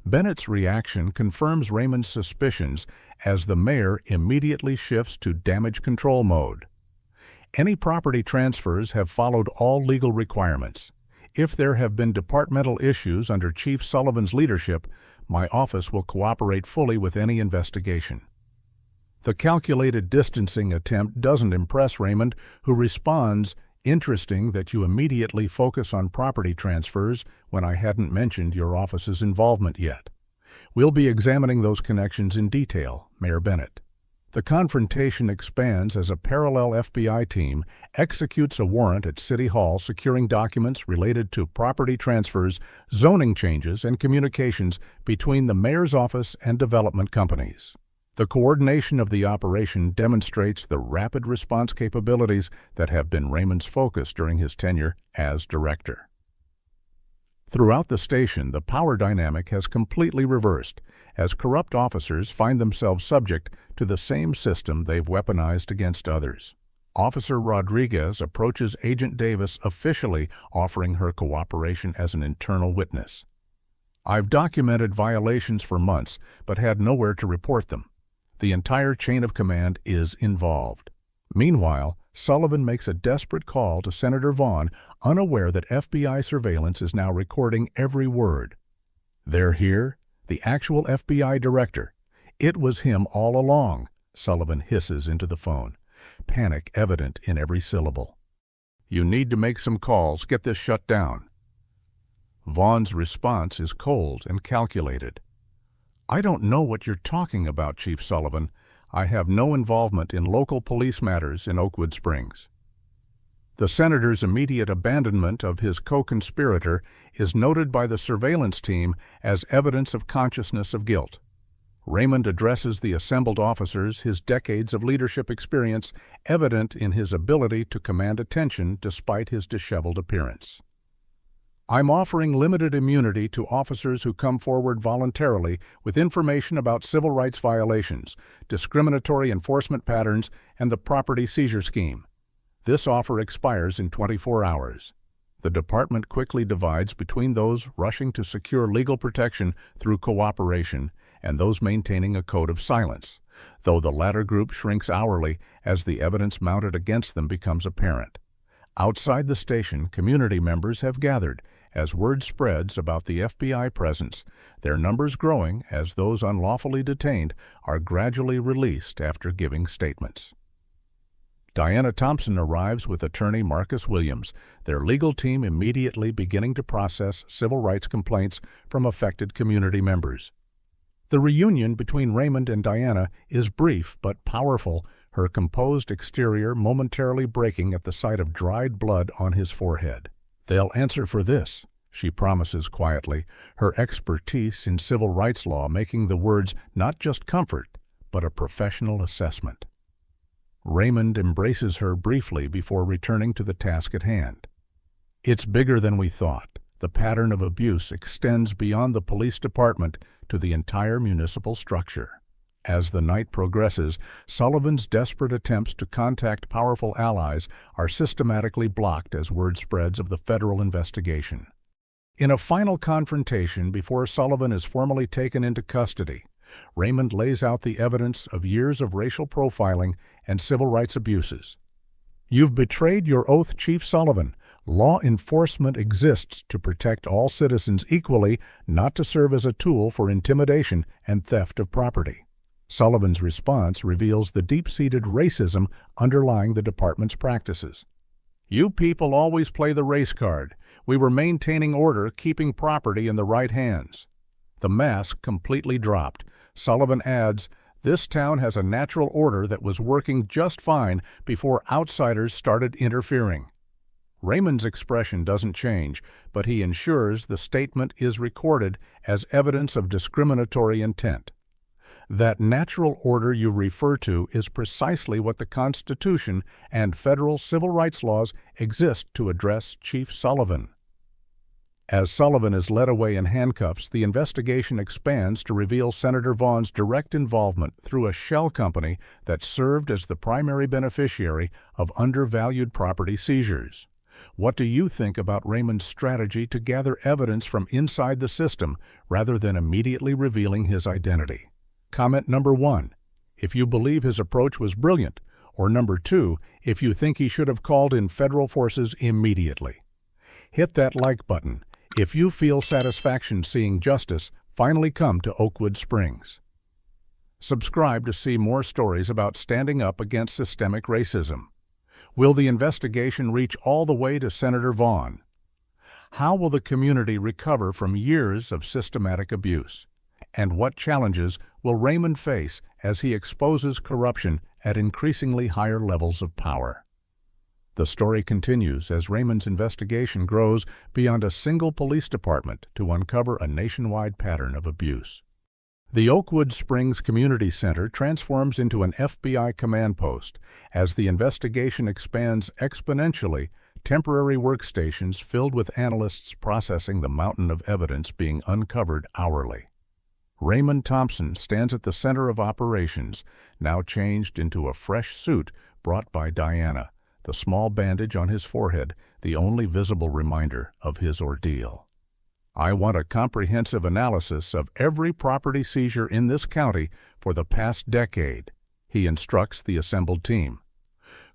Bennett's reaction confirms Raymond's suspicions as the mayor immediately shifts to damage control mode. Any property transfers have followed all legal requirements. If there have been departmental issues under Chief Sullivan's leadership, my office will cooperate fully with any investigation. The calculated distancing attempt doesn't impress Raymond, who responds, "Interesting that you immediately focus on property transfers when I hadn't mentioned your office's involvement yet. We'll be examining those connections in detail, Mayor Bennett." The confrontation expands as a parallel FBI team executes a warrant at City Hall securing documents related to property transfers, zoning changes, and communications between the mayor's office and development companies. The coordination of the operation demonstrates the rapid response capabilities that have been Raymond's focus during his tenure as director. Throughout the station, the power dynamic has completely reversed, as corrupt officers find themselves subject to the same system they've weaponized against others. Officer Rodriguez approaches Agent Davis officially, offering her cooperation as an internal witness. "I've documented violations for months, but had nowhere to report them. The entire chain of command is involved." Meanwhile, Sullivan makes a desperate call to Senator Vaughn, unaware that FBI surveillance is now recording every word. "They're here? The actual FBI director. It was him all along," Sullivan hisses into the phone, panic evident in every syllable. "You need to make some calls. Get this shut down." Vaughn's response is cold and calculated. "I don't know what you're talking about, Chief Sullivan. I have no involvement in local police matters in Oakwood Springs." The senator's immediate abandonment of his co-conspirator is noted by the surveillance team as evidence of consciousness of guilt. Raymond addresses the assembled officers, his decades of leadership experience evident in his ability to command attention despite his disheveled appearance. "I'm offering limited immunity to officers who come forward voluntarily with information about civil rights violations, discriminatory enforcement patterns, and the property seizure scheme. This offer expires in 24 hours. The department quickly divides between those rushing to secure legal protection through cooperation and those maintaining a code of silence, though the latter group shrinks hourly as the evidence mounted against them becomes apparent. Outside the station, community members have gathered as word spreads about the FBI presence, their numbers growing as those unlawfully detained are gradually released after giving statements. Diana Thompson arrives with attorney Marcus Williams, their legal team immediately beginning to process civil rights complaints from affected community members. The reunion between Raymond and Diana is brief but powerful, her composed exterior momentarily breaking at the sight of dried blood on his forehead. "They'll answer for this," she promises quietly, her expertise in civil rights law making the words not just comfort, but a professional assessment. Raymond embraces her briefly before returning to the task at hand. "It's bigger than we thought. The pattern of abuse extends beyond the police department to the entire municipal structure." As the night progresses, Sullivan's desperate attempts to contact powerful allies are systematically blocked as word spreads of the federal investigation. In a final confrontation before Sullivan is formally taken into custody, Raymond lays out the evidence of years of racial profiling and civil rights abuses. "You've betrayed your oath, Chief Sullivan. Law enforcement exists to protect all citizens equally, not to serve as a tool for intimidation and theft of property." Sullivan's response reveals the deep-seated racism underlying the department's practices. "You people always play the race card. We were maintaining order, keeping property in the right hands." The mask completely dropped. Sullivan adds, "This town has a natural order that was working just fine before outsiders started interfering." Raymond's expression doesn't change, but he ensures the statement is recorded as evidence of discriminatory intent. That natural order you refer to is precisely what the Constitution and federal civil rights laws exist to address Chief Sullivan. As Sullivan is led away in handcuffs, the investigation expands to reveal Senator Vaughn's direct involvement through a shell company that served as the primary beneficiary of undervalued property seizures. What do you think about Raymond's strategy to gather evidence from inside the system rather than immediately revealing his identity? Comment number 1, if you believe his approach was brilliant, or number 2, if you think he should have called in federal forces immediately. Hit that like button if you feel satisfaction seeing justice finally come to Oakwood Springs. Subscribe to see more stories about standing up against systemic racism. Will the investigation reach all the way to Senator Vaughn? How will the community recover from years of systematic abuse? And what challenges will Raymond face as he exposes corruption at increasingly higher levels of power? The story continues as Raymond's investigation grows beyond a single police department to uncover a nationwide pattern of abuse. The Oakwood Springs Community Center transforms into an FBI command post. As the investigation expands exponentially, temporary workstations filled with analysts processing the mountain of evidence being uncovered hourly. Raymond Thompson stands at the center of operations, now changed into a fresh suit brought by Diana, the small bandage on his forehead, the only visible reminder of his ordeal. "I want a comprehensive analysis of every property seizure in this county for the past decade," he instructs the assembled team.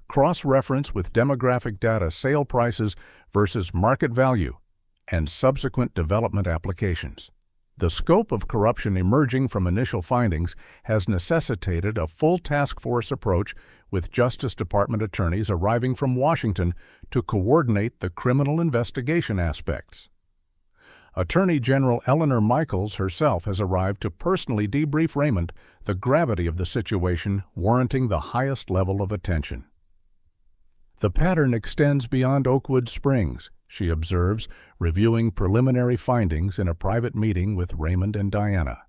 "Cross-reference with demographic data, sale prices versus market value, and subsequent development applications." The scope of corruption emerging from initial findings has necessitated a full task force approach with Justice Department attorneys arriving from Washington to coordinate the criminal investigation aspects. Attorney General Eleanor Michaels herself has arrived to personally debrief Raymond, the gravity of the situation warranting the highest level of attention. "The pattern extends beyond Oakwood Springs," she observes, reviewing preliminary findings in a private meeting with Raymond and Diana.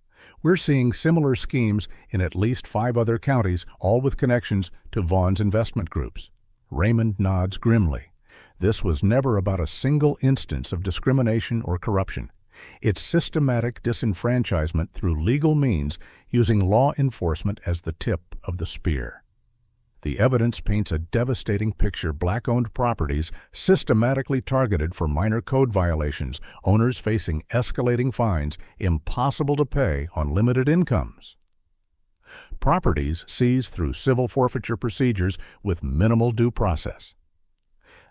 "We're seeing similar schemes in at least 5 other counties, all with connections to Vaughn's investment groups." Raymond nods grimly. This was never about a single instance of discrimination or corruption. It's systematic disenfranchisement through legal means, using law enforcement as the tip of the spear. The evidence paints a devastating picture: black-owned properties systematically targeted for minor code violations, owners facing escalating fines impossible to pay on limited incomes. Properties seized through civil forfeiture procedures with minimal due process.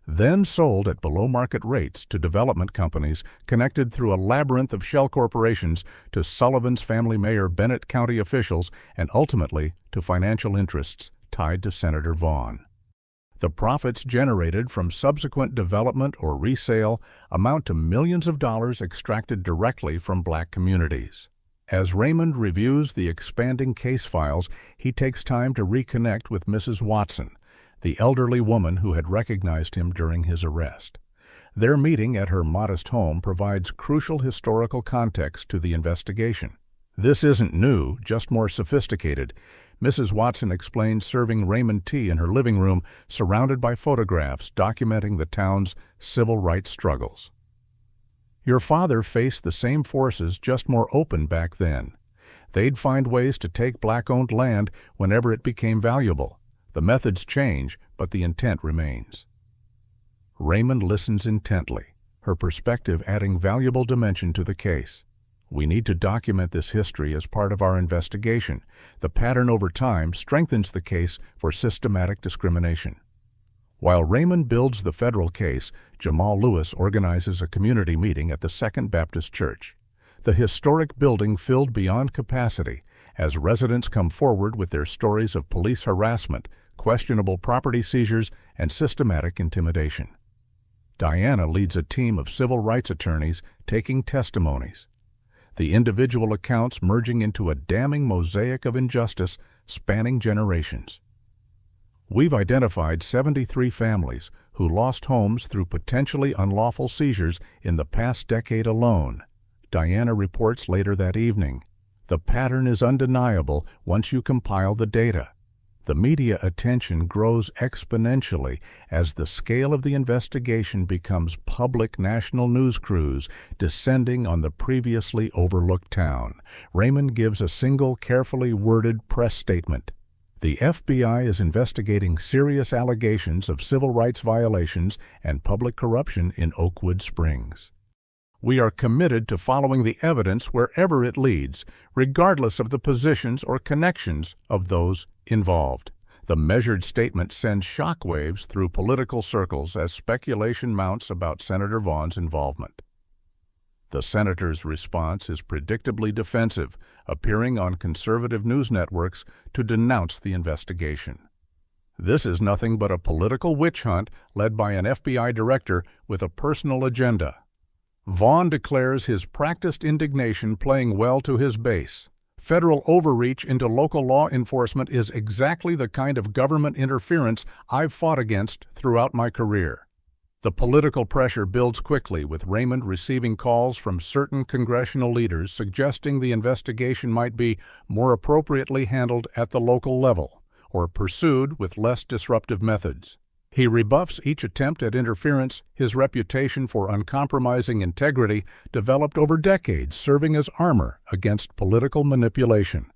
Then sold at below-market rates to development companies connected through a labyrinth of shell corporations to Sullivan's family mayor, Bennett County officials, and ultimately to financial interests tied to Senator Vaughn. The profits generated from subsequent development or resale amount to millions of dollars extracted directly from black communities. As Raymond reviews the expanding case files, he takes time to reconnect with Mrs. Watson, the elderly woman who had recognized him during his arrest. Their meeting at her modest home provides crucial historical context to the investigation. "This isn't new, just more sophisticated," Mrs. Watson explained, serving Raymond tea in her living room, surrounded by photographs documenting the town's civil rights struggles. "Your father faced the same forces, just more open back then. They'd find ways to take black-owned land whenever it became valuable. The methods change, but the intent remains." Raymond listens intently, her perspective adding valuable dimension to the case. "We need to document this history as part of our investigation. The pattern over time strengthens the case for systematic discrimination." While Raymond builds the federal case, Jamal Lewis organizes a community meeting at the Second Baptist Church. The historic building filled beyond capacity as residents come forward with their stories of police harassment, questionable property seizures, and systematic intimidation. Diana leads a team of civil rights attorneys taking testimonies, the individual accounts merging into a damning mosaic of injustice spanning generations. We've identified 73 families who lost homes through potentially unlawful seizures in the past decade alone, Diana reports later that evening. The pattern is undeniable once you compile the data. The media attention grows exponentially as the scale of the investigation becomes public national news crews descending on the previously overlooked town. Raymond gives a single, carefully worded press statement. The FBI is investigating serious allegations of civil rights violations and public corruption in Oakwood Springs. We are committed to following the evidence wherever it leads, regardless of the positions or connections of those involved. The measured statement sends shockwaves through political circles as speculation mounts about Senator Vaughn's involvement. The senator's response is predictably defensive, appearing on conservative news networks to denounce the investigation. This is nothing but a political witch hunt led by an FBI director with a personal agenda. Vaughn declares his practiced indignation playing well to his base. Federal overreach into local law enforcement is exactly the kind of government interference I've fought against throughout my career. The political pressure builds quickly, with Raymond receiving calls from certain congressional leaders suggesting the investigation might be more appropriately handled at the local level or pursued with less disruptive methods. He rebuffs each attempt at interference, his reputation for uncompromising integrity developed over decades, serving as armor against political manipulation.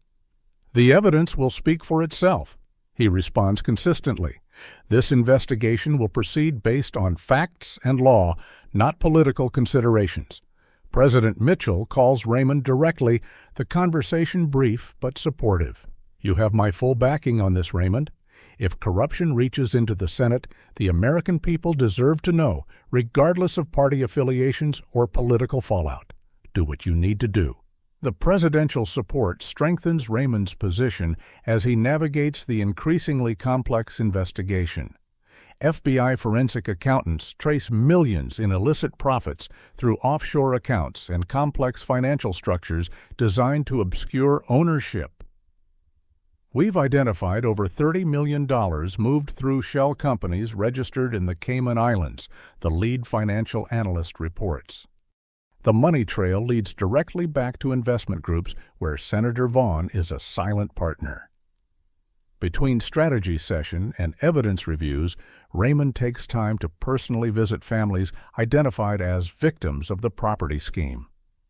The evidence will speak for itself, he responds consistently. This investigation will proceed based on facts and law, not political considerations. President Mitchell calls Raymond directly, the conversation brief but supportive. You have my full backing on this, Raymond. If corruption reaches into the Senate, the American people deserve to know, regardless of party affiliations or political fallout. Do what you need to do. The presidential support strengthens Raymond's position as he navigates the increasingly complex investigation. FBI forensic accountants trace millions in illicit profits through offshore accounts and complex financial structures designed to obscure ownership. We've identified over $30 million moved through shell companies registered in the Cayman Islands, the lead financial analyst reports. The money trail leads directly back to investment groups where Senator Vaughn is a silent partner. Between strategy session and evidence reviews, Raymond takes time to personally visit families identified as victims of the property scheme.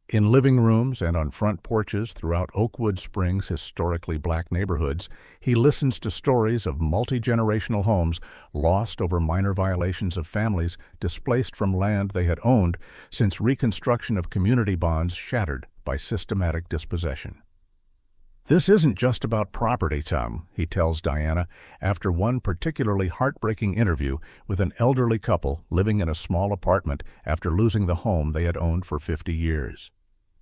In living rooms and on front porches throughout Oakwood Springs' historically black neighborhoods, he listens to stories of multi-generational homes lost over minor violations of families displaced from land they had owned since reconstruction of community bonds shattered by systematic dispossession. This isn't just about property, Tom, he tells Diana after one particularly heartbreaking interview with an elderly couple living in a small apartment after losing the home they had owned for 50 years.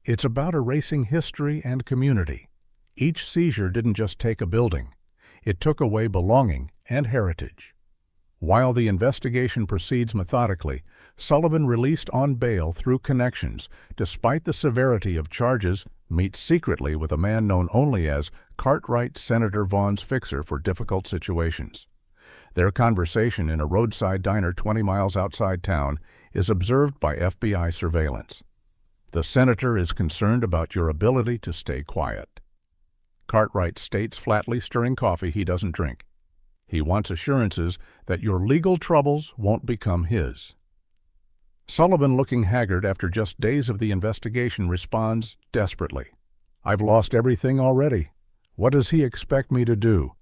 It's about erasing history and community. Each seizure didn't just take a building. It took away belonging and heritage. While the investigation proceeds methodically, Sullivan, released on bail through connections, despite the severity of charges, meets secretly with a man known only as Cartwright, Senator Vaughn's fixer for difficult situations. Their conversation in a roadside diner 20 miles outside town is observed by FBI surveillance. The senator is concerned about your ability to stay quiet. Cartwright states flatly, stirring coffee he doesn't drink. He wants assurances that your legal troubles won't become his. Sullivan, looking haggard after just days of the investigation, responds desperately, "I've lost everything already. What does he expect me to do?"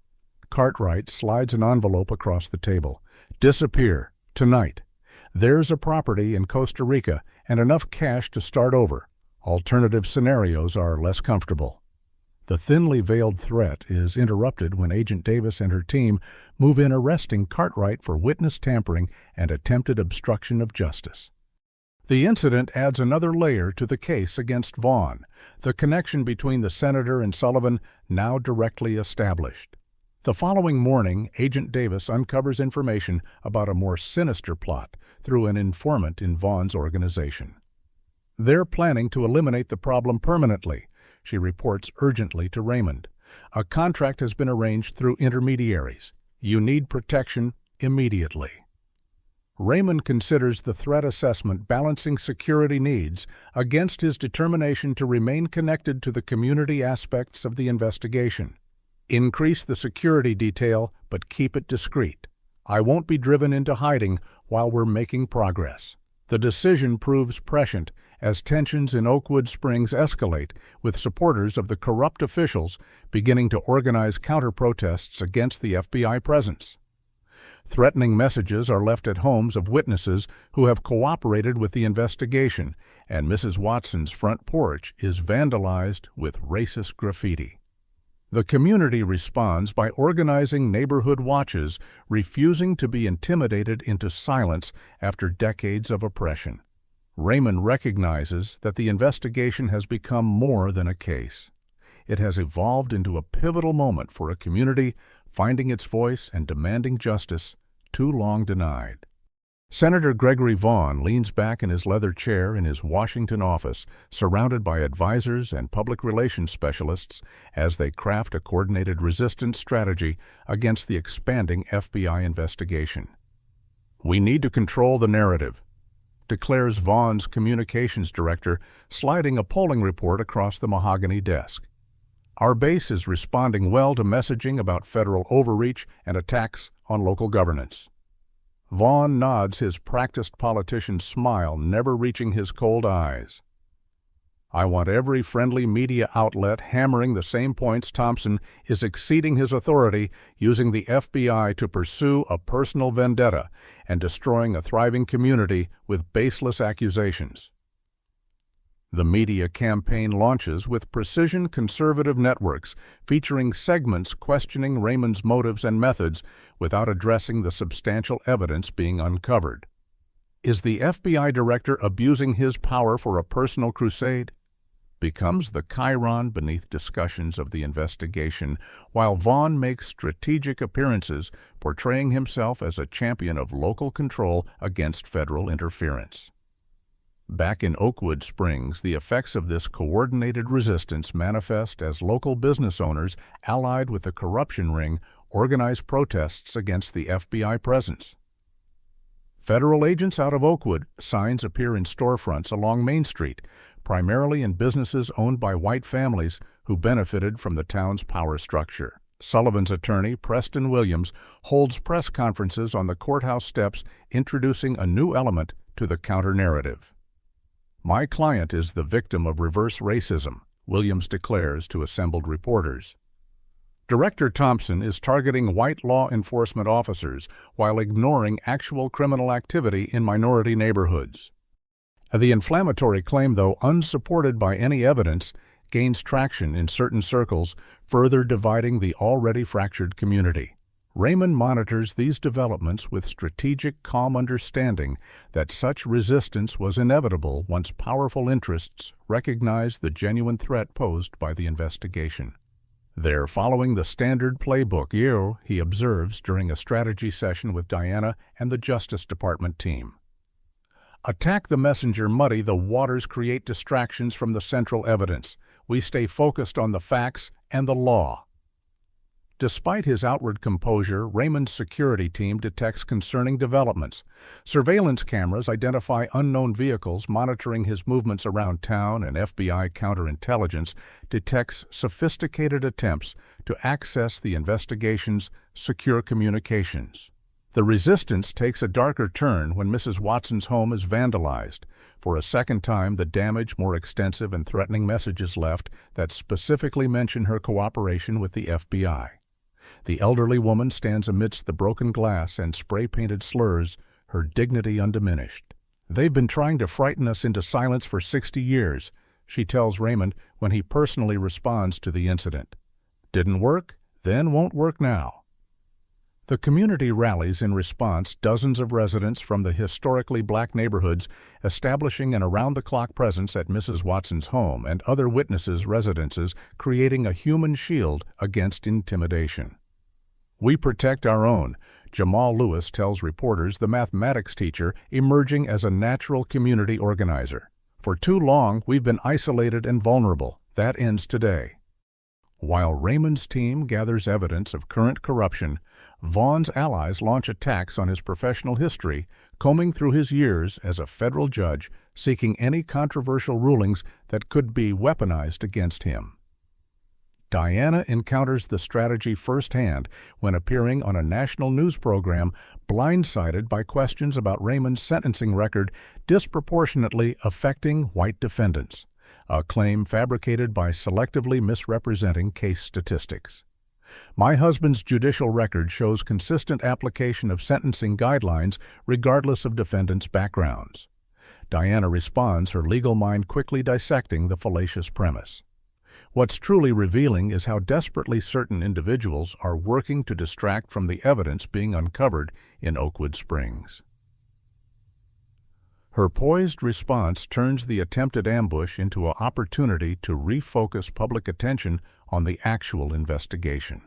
Cartwright slides an envelope across the table. "Disappear. Tonight. There's a property in Costa Rica and enough cash to start over. Alternative scenarios are less comfortable." The thinly veiled threat is interrupted when Agent Davis and her team move in, arresting Cartwright for witness tampering and attempted obstruction of justice. The incident adds another layer to the case against Vaughn, the connection between the senator and Sullivan now directly established. The following morning, Agent Davis uncovers information about a more sinister plot through an informant in Vaughn's organization. "They're planning to eliminate the problem permanently," she reports urgently to Raymond. "A contract has been arranged through intermediaries. You need protection immediately." Raymond considers the threat assessment balancing security needs against his determination to remain connected to the community aspects of the investigation. "Increase the security detail, but keep it discreet. I won't be driven into hiding while we're making progress." The decision proves prescient as tensions in Oakwood Springs escalate, with supporters of the corrupt officials beginning to organize counter-protests against the FBI presence. Threatening messages are left at homes of witnesses who have cooperated with the investigation, and Mrs. Watson's front porch is vandalized with racist graffiti. The community responds by organizing neighborhood watches, refusing to be intimidated into silence after decades of oppression. Raymond recognizes that the investigation has become more than a case. It has evolved into a pivotal moment for a community finding its voice and demanding justice too long denied. Senator Gregory Vaughn leans back in his leather chair in his Washington office, surrounded by advisors and public relations specialists as they craft a coordinated resistance strategy against the expanding FBI investigation. "We need to control the narrative," declares Vaughn's communications director, sliding a polling report across the mahogany desk. "Our base is responding well to messaging about federal overreach and attacks on local governance." Vaughn nods, his practiced politician's smile never reaching his cold eyes. "I want every friendly media outlet hammering the same points. Thompson is exceeding his authority, using the FBI to pursue a personal vendetta and destroying a thriving community with baseless accusations." The media campaign launches with precision conservative networks, featuring segments questioning Raymond's motives and methods without addressing the substantial evidence being uncovered. Is the FBI director abusing his power for a personal crusade? Becomes the chyron beneath discussions of the investigation, while Vaughn makes strategic appearances, portraying himself as a champion of local control against federal interference. Back in Oakwood Springs, the effects of this coordinated resistance manifest as local business owners, allied with the corruption ring, organize protests against the FBI presence. Federal agents out of Oakwood, signs appear in storefronts along Main Street, primarily in businesses owned by white families who benefited from the town's power structure. Sullivan's attorney, Preston Williams, holds press conferences on the courthouse steps, introducing a new element to the counter-narrative. "My client is the victim of reverse racism," Williams declares to assembled reporters. Director Thompson is targeting white law enforcement officers while ignoring actual criminal activity in minority neighborhoods. The inflammatory claim, though unsupported by any evidence, gains traction in certain circles, further dividing the already fractured community. Raymond monitors these developments with strategic, calm understanding that such resistance was inevitable once powerful interests recognized the genuine threat posed by the investigation. "They're following the standard playbook," he observes during a strategy session with Diana and the Justice Department team. "Attack the messenger, muddy the waters, create distractions from the central evidence. We stay focused on the facts and the law." Despite his outward composure, Raymond's security team detects concerning developments. Surveillance cameras identify unknown vehicles monitoring his movements around town, and FBI counterintelligence detects sophisticated attempts to access the investigation's secure communications. The resistance takes a darker turn when Mrs. Watson's home is vandalized. For a second time, the damage more extensive and threatening messages left that specifically mention her cooperation with the FBI. The elderly woman stands amidst the broken glass and spray-painted slurs, her dignity undiminished. "They've been trying to frighten us into silence for 60 years, she tells Raymond when he personally responds to the incident. "Didn't work, then won't work now." The community rallies in response, dozens of residents from the historically black neighborhoods establishing an around-the-clock presence at Mrs. Watson's home, and other witnesses' residences, creating a human shield against intimidation. We protect our own, Jamal Lewis tells reporters, the mathematics teacher emerging as a natural community organizer. For too long, we've been isolated and vulnerable. That ends today. While Raymond's team gathers evidence of current corruption, Vaughn's allies launch attacks on his professional history, combing through his years as a federal judge, seeking any controversial rulings that could be weaponized against him. Diana encounters the strategy firsthand when appearing on a national news program, blindsided by questions about Raymond's sentencing record disproportionately affecting white defendants, a claim fabricated by selectively misrepresenting case statistics. My husband's judicial record shows consistent application of sentencing guidelines regardless of defendants' backgrounds. Diana responds, her legal mind quickly dissecting the fallacious premise. What's truly revealing is how desperately certain individuals are working to distract from the evidence being uncovered in Oakwood Springs. Her poised response turns the attempted ambush into an opportunity to refocus public attention on the actual investigation.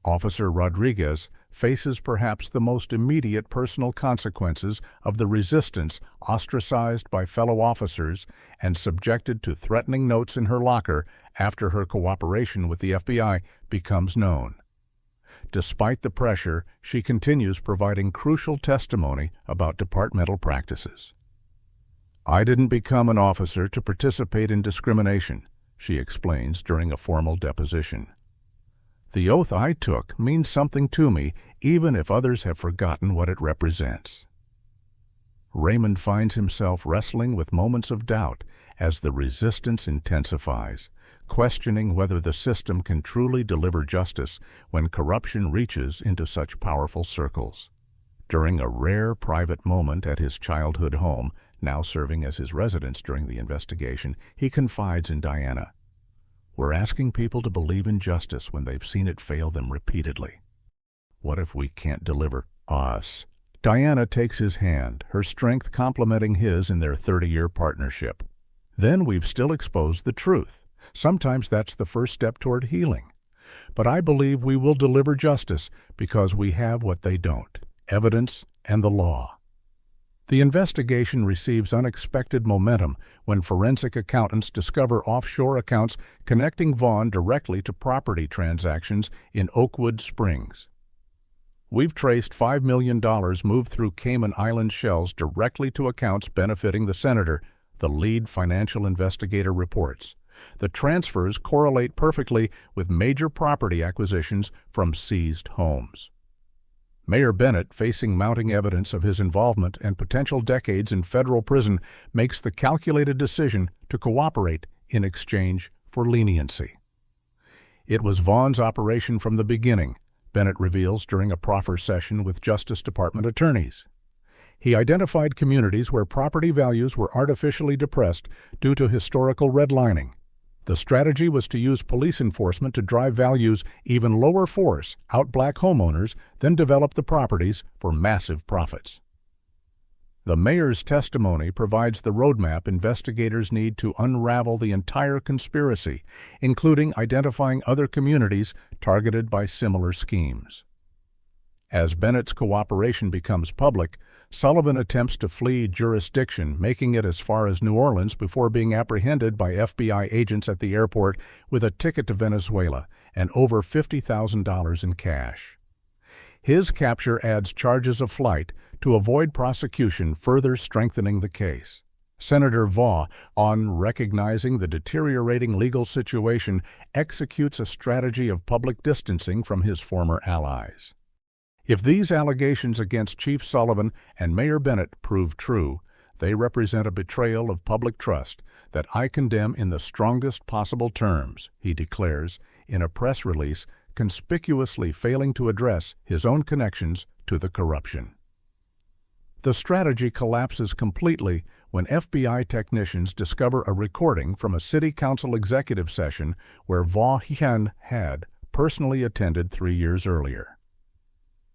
Officer Rodriguez faces perhaps the most immediate personal consequences of the resistance, ostracized by fellow officers and subjected to threatening notes in her locker after her cooperation with the FBI becomes known. Despite the pressure, she continues providing crucial testimony about departmental practices. "I didn't become an officer to participate in discrimination," she explains during a formal deposition. "The oath I took means something to me, even if others have forgotten what it represents." Raymond finds himself wrestling with moments of doubt as the resistance intensifies, questioning whether the system can truly deliver justice when corruption reaches into such powerful circles. During a rare private moment at his childhood home, now serving as his residence during the investigation, he confides in Diana, "We're asking people to believe in justice when they've seen it fail them repeatedly. What if we can't deliver us?" Diana takes his hand, her strength complementing his in their 30-year partnership. "Then we've still exposed the truth. Sometimes that's the first step toward healing. But I believe we will deliver justice because we have what they don't: evidence and the law." The investigation receives unexpected momentum when forensic accountants discover offshore accounts connecting Vaughn directly to property transactions in Oakwood Springs. "We've traced $5 million moved through Cayman Island shells directly to accounts benefiting the senator," the lead financial investigator reports. "The transfers correlate perfectly with major property acquisitions from seized homes." Mayor Bennett, facing mounting evidence of his involvement and potential decades in federal prison, makes the calculated decision to cooperate in exchange for leniency. "It was Vaughn's operation from the beginning," Bennett reveals during a proffer session with Justice Department attorneys. He identified communities where property values were artificially depressed due to historical redlining. The strategy was to use police enforcement to drive values even lower force, out black homeowners, then develop the properties for massive profits. The mayor's testimony provides the roadmap investigators need to unravel the entire conspiracy, including identifying other communities targeted by similar schemes. As Bennett's cooperation becomes public, Sullivan attempts to flee jurisdiction, making it as far as New Orleans before being apprehended by FBI agents at the airport with a ticket to Venezuela and over $50,000 in cash. His capture adds charges of flight to avoid prosecution, further strengthening the case. Senator Vaughn, on recognizing the deteriorating legal situation, executes a strategy of public distancing from his former allies. If these allegations against Chief Sullivan and Mayor Bennett prove true, they represent a betrayal of public trust that I condemn in the strongest possible terms, he declares in a press release, conspicuously failing to address his own connections to the corruption. The strategy collapses completely when FBI technicians discover a recording from a city council executive session where Vaughn had personally attended 3 years earlier.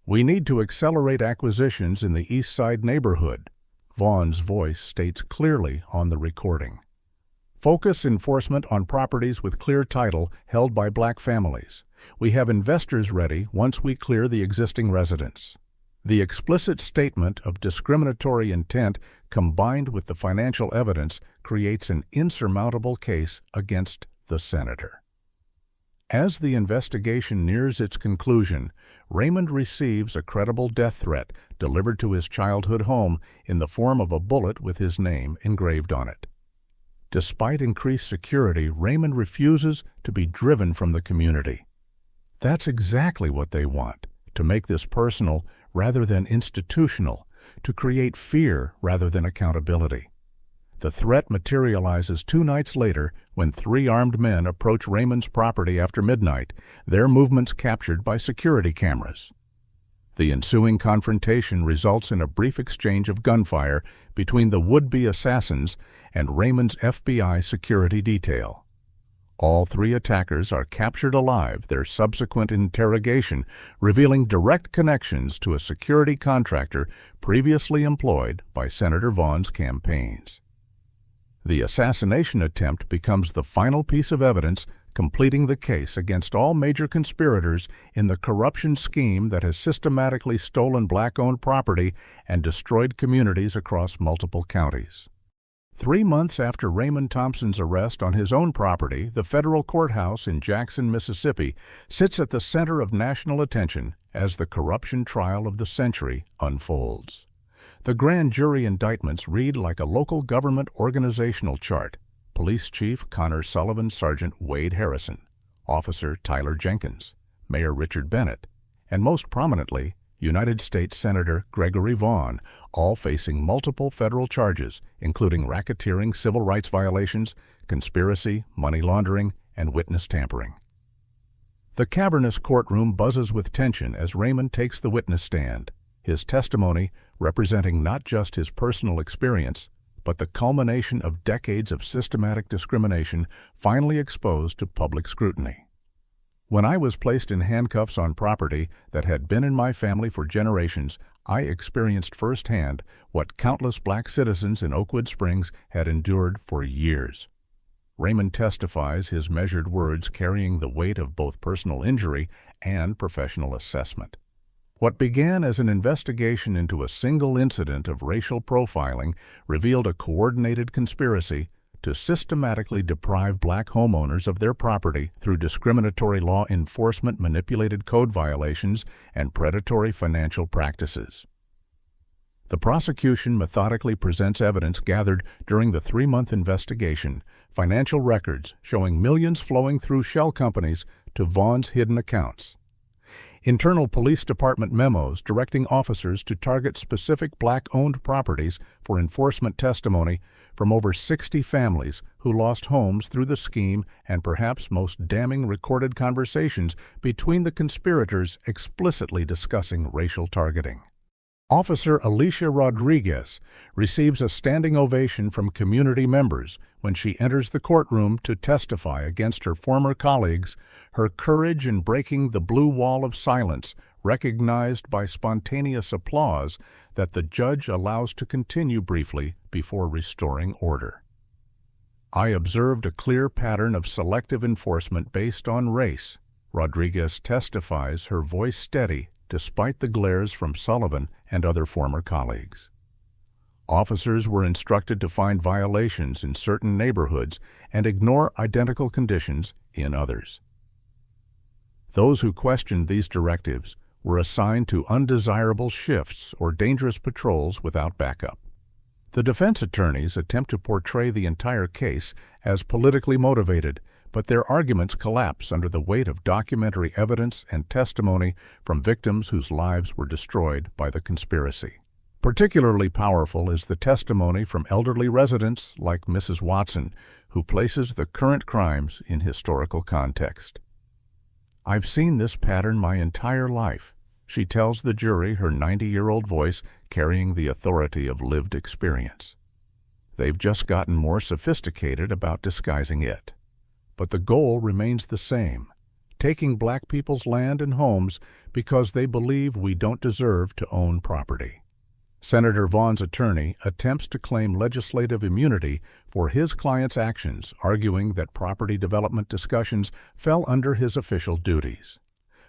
"We need to accelerate acquisitions in the East Side neighborhood," Vaughn's voice states clearly on the recording. "Focus enforcement on properties with clear title held by black families. We have investors ready once we clear the existing residents. The explicit statement of discriminatory intent combined with the financial evidence creates an insurmountable case against the senator. As the investigation nears its conclusion, Raymond receives a credible death threat delivered to his childhood home in the form of a bullet with his name engraved on it. Despite increased security, Raymond refuses to be driven from the community. That's exactly what they want, to make this personal rather than institutional, to create fear rather than accountability. The threat materializes 2 nights later when 3 armed men approach Raymond's property after midnight, their movements captured by security cameras. The ensuing confrontation results in a brief exchange of gunfire between the would-be assassins and Raymond's FBI security detail. All 3 attackers are captured alive, their subsequent interrogation revealing direct connections to a security contractor previously employed by Senator Vaughn's campaigns. The assassination attempt becomes the final piece of evidence completing the case against all major conspirators in the corruption scheme that has systematically stolen Black-owned property and destroyed communities across multiple counties. 3 months after Raymond Thompson's arrest on his own property, the federal courthouse in Jackson, Mississippi, sits at the center of national attention as the corruption trial of the century unfolds. The grand jury indictments read like a local government organizational chart. Police Chief Connor Sullivan, Sergeant Wade Harrison, Officer Tyler Jenkins, Mayor Richard Bennett, and most prominently, United States Senator Gregory Vaughn, all facing multiple federal charges, including racketeering, civil rights violations, conspiracy, money laundering, and witness tampering. The cavernous courtroom buzzes with tension as Raymond takes the witness stand, his testimony representing not just his personal experience, but the culmination of decades of systematic discrimination finally exposed to public scrutiny. When I was placed in handcuffs on property that had been in my family for generations, I experienced firsthand what countless Black citizens in Oakwood Springs had endured for years. Raymond testifies, his measured words carrying the weight of both personal injury and professional assessment. What began as an investigation into a single incident of racial profiling revealed a coordinated conspiracy to systematically deprive Black homeowners of their property through discriminatory law enforcement, manipulated code violations, and predatory financial practices. The prosecution methodically presents evidence gathered during the 3-month investigation, financial records showing millions flowing through shell companies to Vaughn's hidden accounts. Internal police department memos directing officers to target specific Black-owned properties for enforcement testimony from over 60 families who lost homes through the scheme, and perhaps most damning, recorded conversations between the conspirators explicitly discussing racial targeting. Officer Alicia Rodriguez receives a standing ovation from community members when she enters the courtroom to testify against her former colleagues, her courage in breaking the blue wall of silence, recognized by spontaneous applause that the judge allows to continue briefly before restoring order. I observed a clear pattern of selective enforcement based on race. Rodriguez testifies, her voice steady despite the glares from Sullivan and other former colleagues. Officers were instructed to find violations in certain neighborhoods and ignore identical conditions in others. Those who questioned these directives were assigned to undesirable shifts or dangerous patrols without backup. The defense attorneys attempt to portray the entire case as politically motivated, but their arguments collapse under the weight of documentary evidence and testimony from victims whose lives were destroyed by the conspiracy. Particularly powerful is the testimony from elderly residents like Mrs. Watson, who places the current crimes in historical context. "I've seen this pattern my entire life," she tells the jury, her 90-year-old voice carrying the authority of lived experience. "They've just gotten more sophisticated about disguising it. But the goal remains the same, taking Black people's land and homes because they believe we don't deserve to own property." Senator Vaughn's attorney attempts to claim legislative immunity for his client's actions, arguing that property development discussions fell under his official duties.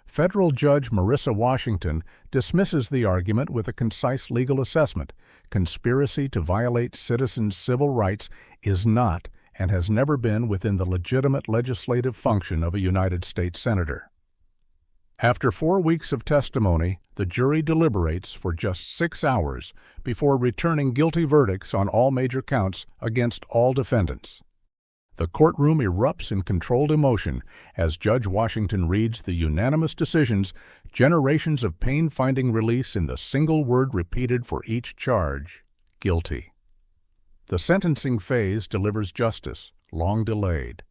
Federal Judge Marissa Washington dismisses the argument with a concise legal assessment: conspiracy to violate citizens' civil rights is not and has never been within the legitimate legislative function of a United States senator. After 4 weeks of testimony, the jury deliberates for just 6 hours before returning guilty verdicts on all major counts against all defendants. The courtroom erupts in controlled emotion as Judge Washington reads the unanimous decisions, generations of pain finding release in the single word repeated for each charge: guilty. The sentencing phase delivers justice, long delayed.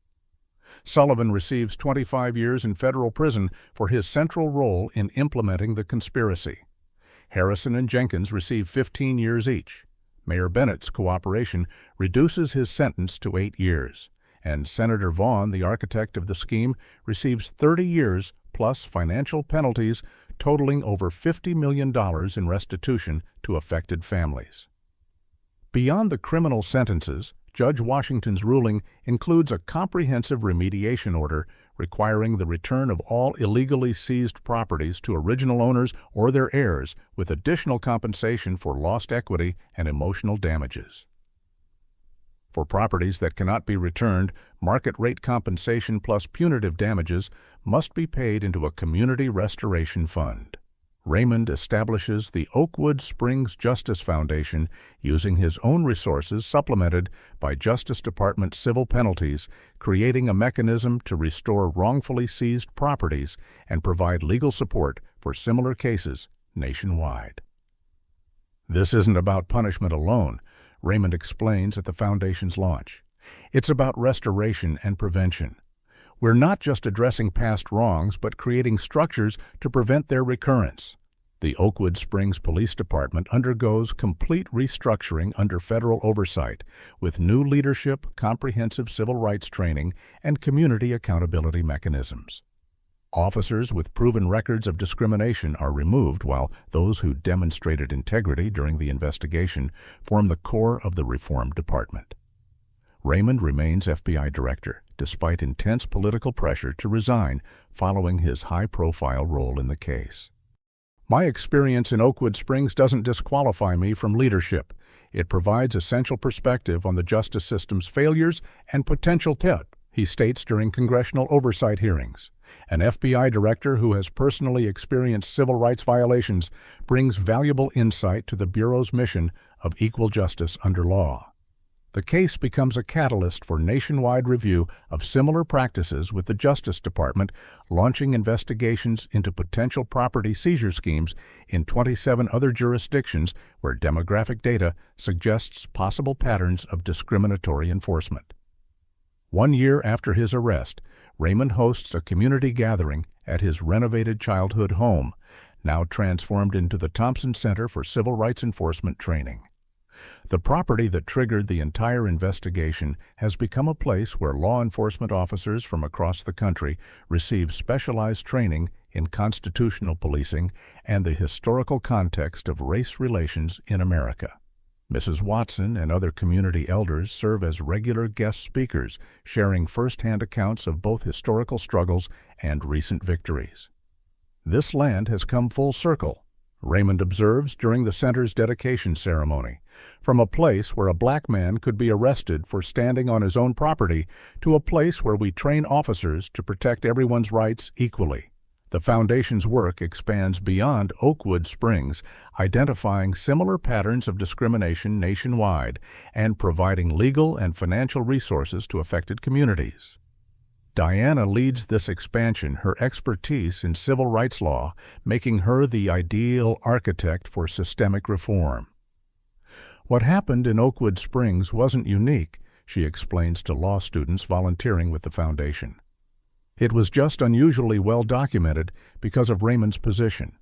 Sullivan receives 25 years in federal prison for his central role in implementing the conspiracy. Harrison and Jenkins receive 15 years each. Mayor Bennett's cooperation reduces his sentence to 8 years. And Senator Vaughn, the architect of the scheme, receives 30 years plus financial penalties totaling over $50 million in restitution to affected families. Beyond the criminal sentences, Judge Washington's ruling includes a comprehensive remediation order requiring the return of all illegally seized properties to original owners or their heirs, with additional compensation for lost equity and emotional damages. For properties that cannot be returned, market rate compensation plus punitive damages must be paid into a community restoration fund. Raymond establishes the Oakwood Springs Justice Foundation using his own resources supplemented by Justice Department civil penalties, creating a mechanism to restore wrongfully seized properties and provide legal support for similar cases nationwide. This isn't about punishment alone, Raymond explains at the foundation's launch. It's about restoration and prevention. We're not just addressing past wrongs, but creating structures to prevent their recurrence. The Oakwood Springs Police Department undergoes complete restructuring under federal oversight, with new leadership, comprehensive civil rights training, and community accountability mechanisms. Officers with proven records of discrimination are removed, while those who demonstrated integrity during the investigation form the core of the reformed department. Raymond remains FBI director, despite intense political pressure to resign following his high-profile role in the case. My experience in Oakwood Springs doesn't disqualify me from leadership. It provides essential perspective on the justice system's failures and potential threat, he states during congressional oversight hearings. An FBI director who has personally experienced civil rights violations brings valuable insight to the Bureau's mission of equal justice under law. The case becomes a catalyst for nationwide review of similar practices, with the Justice Department launching investigations into potential property seizure schemes in 27 other jurisdictions where demographic data suggests possible patterns of discriminatory enforcement. 1 year after his arrest, Raymond hosts a community gathering at his renovated childhood home, now transformed into the Thompson Center for Civil Rights Enforcement Training. The property that triggered the entire investigation has become a place where law enforcement officers from across the country receive specialized training in constitutional policing and the historical context of race relations in America. Mrs. Watson and other community elders serve as regular guest speakers, sharing first-hand accounts of both historical struggles and recent victories. This land has come full circle, Raymond observes during the center's dedication ceremony, from a place where a black man could be arrested for standing on his own property to a place where we train officers to protect everyone's rights equally. The foundation's work expands beyond Oakwood Springs, identifying similar patterns of discrimination nationwide and providing legal and financial resources to affected communities. Diana leads this expansion, her expertise in civil rights law making her the ideal architect for systemic reform. What happened in Oakwood Springs wasn't unique, she explains to law students volunteering with the foundation. It was just unusually well documented because of Raymond's position.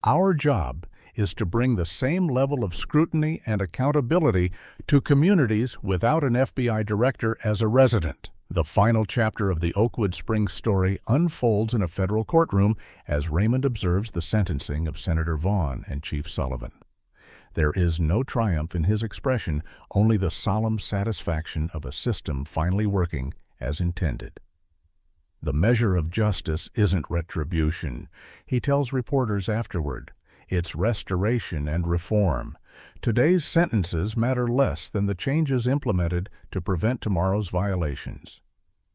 Our job is to bring the same level of scrutiny and accountability to communities without an FBI director as a resident. The final chapter of the Oakwood Springs story unfolds in a federal courtroom as Raymond observes the sentencing of Senator Vaughn and Chief Sullivan. There is no triumph in his expression, only the solemn satisfaction of a system finally working as intended. The measure of justice isn't retribution, he tells reporters afterward. It's restoration and reform. Today's sentences matter less than the changes implemented to prevent tomorrow's violations.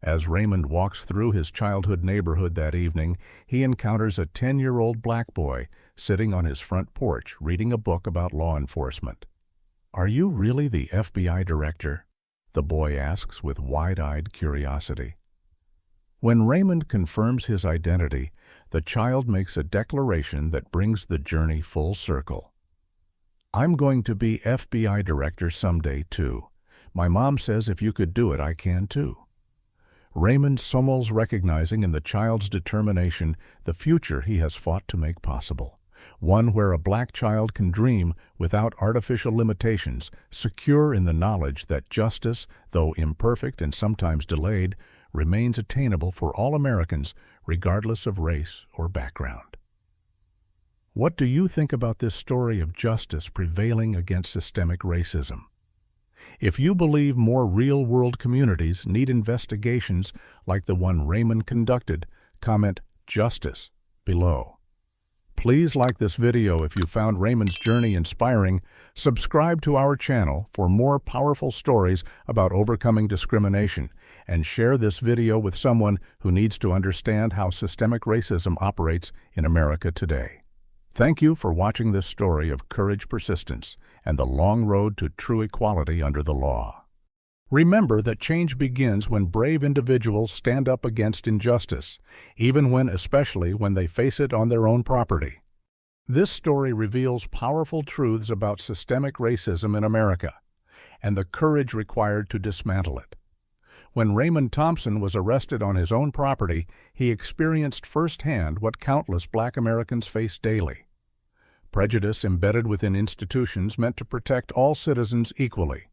As Raymond walks through his childhood neighborhood that evening, he encounters a 10-year-old black boy sitting on his front porch reading a book about law enforcement. "Are you really the FBI director?" the boy asks with wide-eyed curiosity. When Raymond confirms his identity, the child makes a declaration that brings the journey full circle. "I'm going to be FBI director someday, too. My mom says if you could do it, I can too." Raymond smiles, recognizing in the child's determination the future he has fought to make possible. One where a black child can dream without artificial limitations, secure in the knowledge that justice, though imperfect and sometimes delayed, remains attainable for all Americans, regardless of race or background. What do you think about this story of justice prevailing against systemic racism? If you believe more real-world communities need investigations like the one Raymond conducted, comment "Justice" below. Please like this video if you found Raymond's journey inspiring. Subscribe to our channel for more powerful stories about overcoming discrimination, and share this video with someone who needs to understand how systemic racism operates in America today. Thank you for watching this story of courage, persistence, and the long road to true equality under the law. Remember that change begins when brave individuals stand up against injustice, especially when they face it on their own property. This story reveals powerful truths about systemic racism in America and the courage required to dismantle it. When Raymond Thompson was arrested on his own property, he experienced firsthand what countless Black Americans face daily. Prejudice embedded within institutions meant to protect all citizens equally.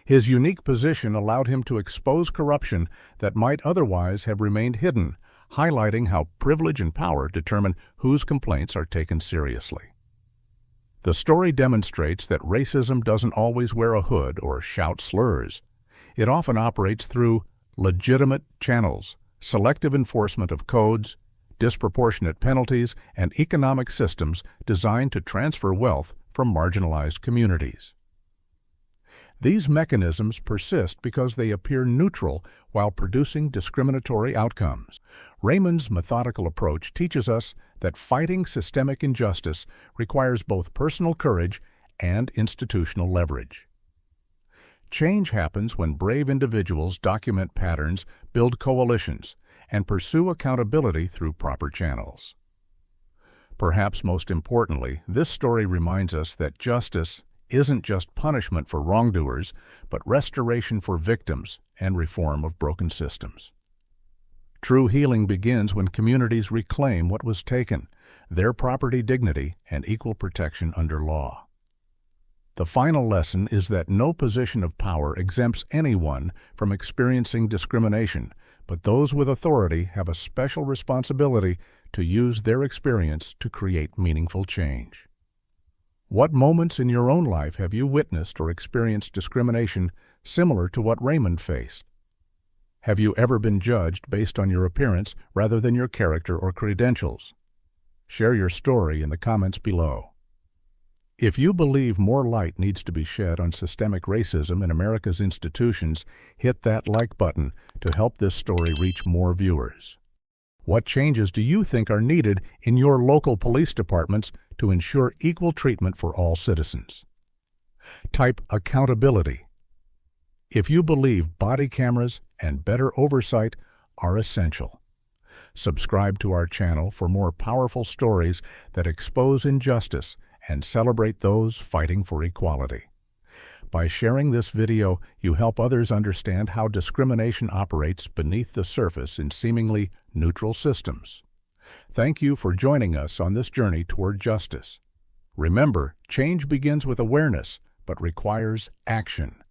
His unique position allowed him to expose corruption that might otherwise have remained hidden, highlighting how privilege and power determine whose complaints are taken seriously. The story demonstrates that racism doesn't always wear a hood or shout slurs. It often operates through legitimate channels, selective enforcement of codes, disproportionate penalties, and economic systems designed to transfer wealth from marginalized communities. These mechanisms persist because they appear neutral while producing discriminatory outcomes. Raymond's methodical approach teaches us that fighting systemic injustice requires both personal courage and institutional leverage. Change happens when brave individuals document patterns, build coalitions, and pursue accountability through proper channels. Perhaps most importantly, this story reminds us that justice isn't just punishment for wrongdoers, but restoration for victims and reform of broken systems. True healing begins when communities reclaim what was taken, their property dignity and equal protection under law. The final lesson is that no position of power exempts anyone from experiencing discrimination, but those with authority have a special responsibility to use their experience to create meaningful change. What moments in your own life have you witnessed or experienced discrimination similar to what Raymond faced? Have you ever been judged based on your appearance rather than your character or credentials? Share your story in the comments below. If you believe more light needs to be shed on systemic racism in America's institutions, hit that like button to help this story reach more viewers. What changes do you think are needed in your local police departments to ensure equal treatment for all citizens? Type accountability if you believe body cameras and better oversight are essential. Subscribe to our channel for more powerful stories that expose injustice and celebrate those fighting for equality. By sharing this video, you help others understand how discrimination operates beneath the surface in seemingly neutral systems. Thank you for joining us on this journey toward justice. Remember, change begins with awareness, but requires action.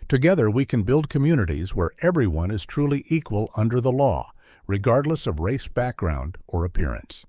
Together, we can build communities where everyone is truly equal under the law, regardless of race, background, or appearance.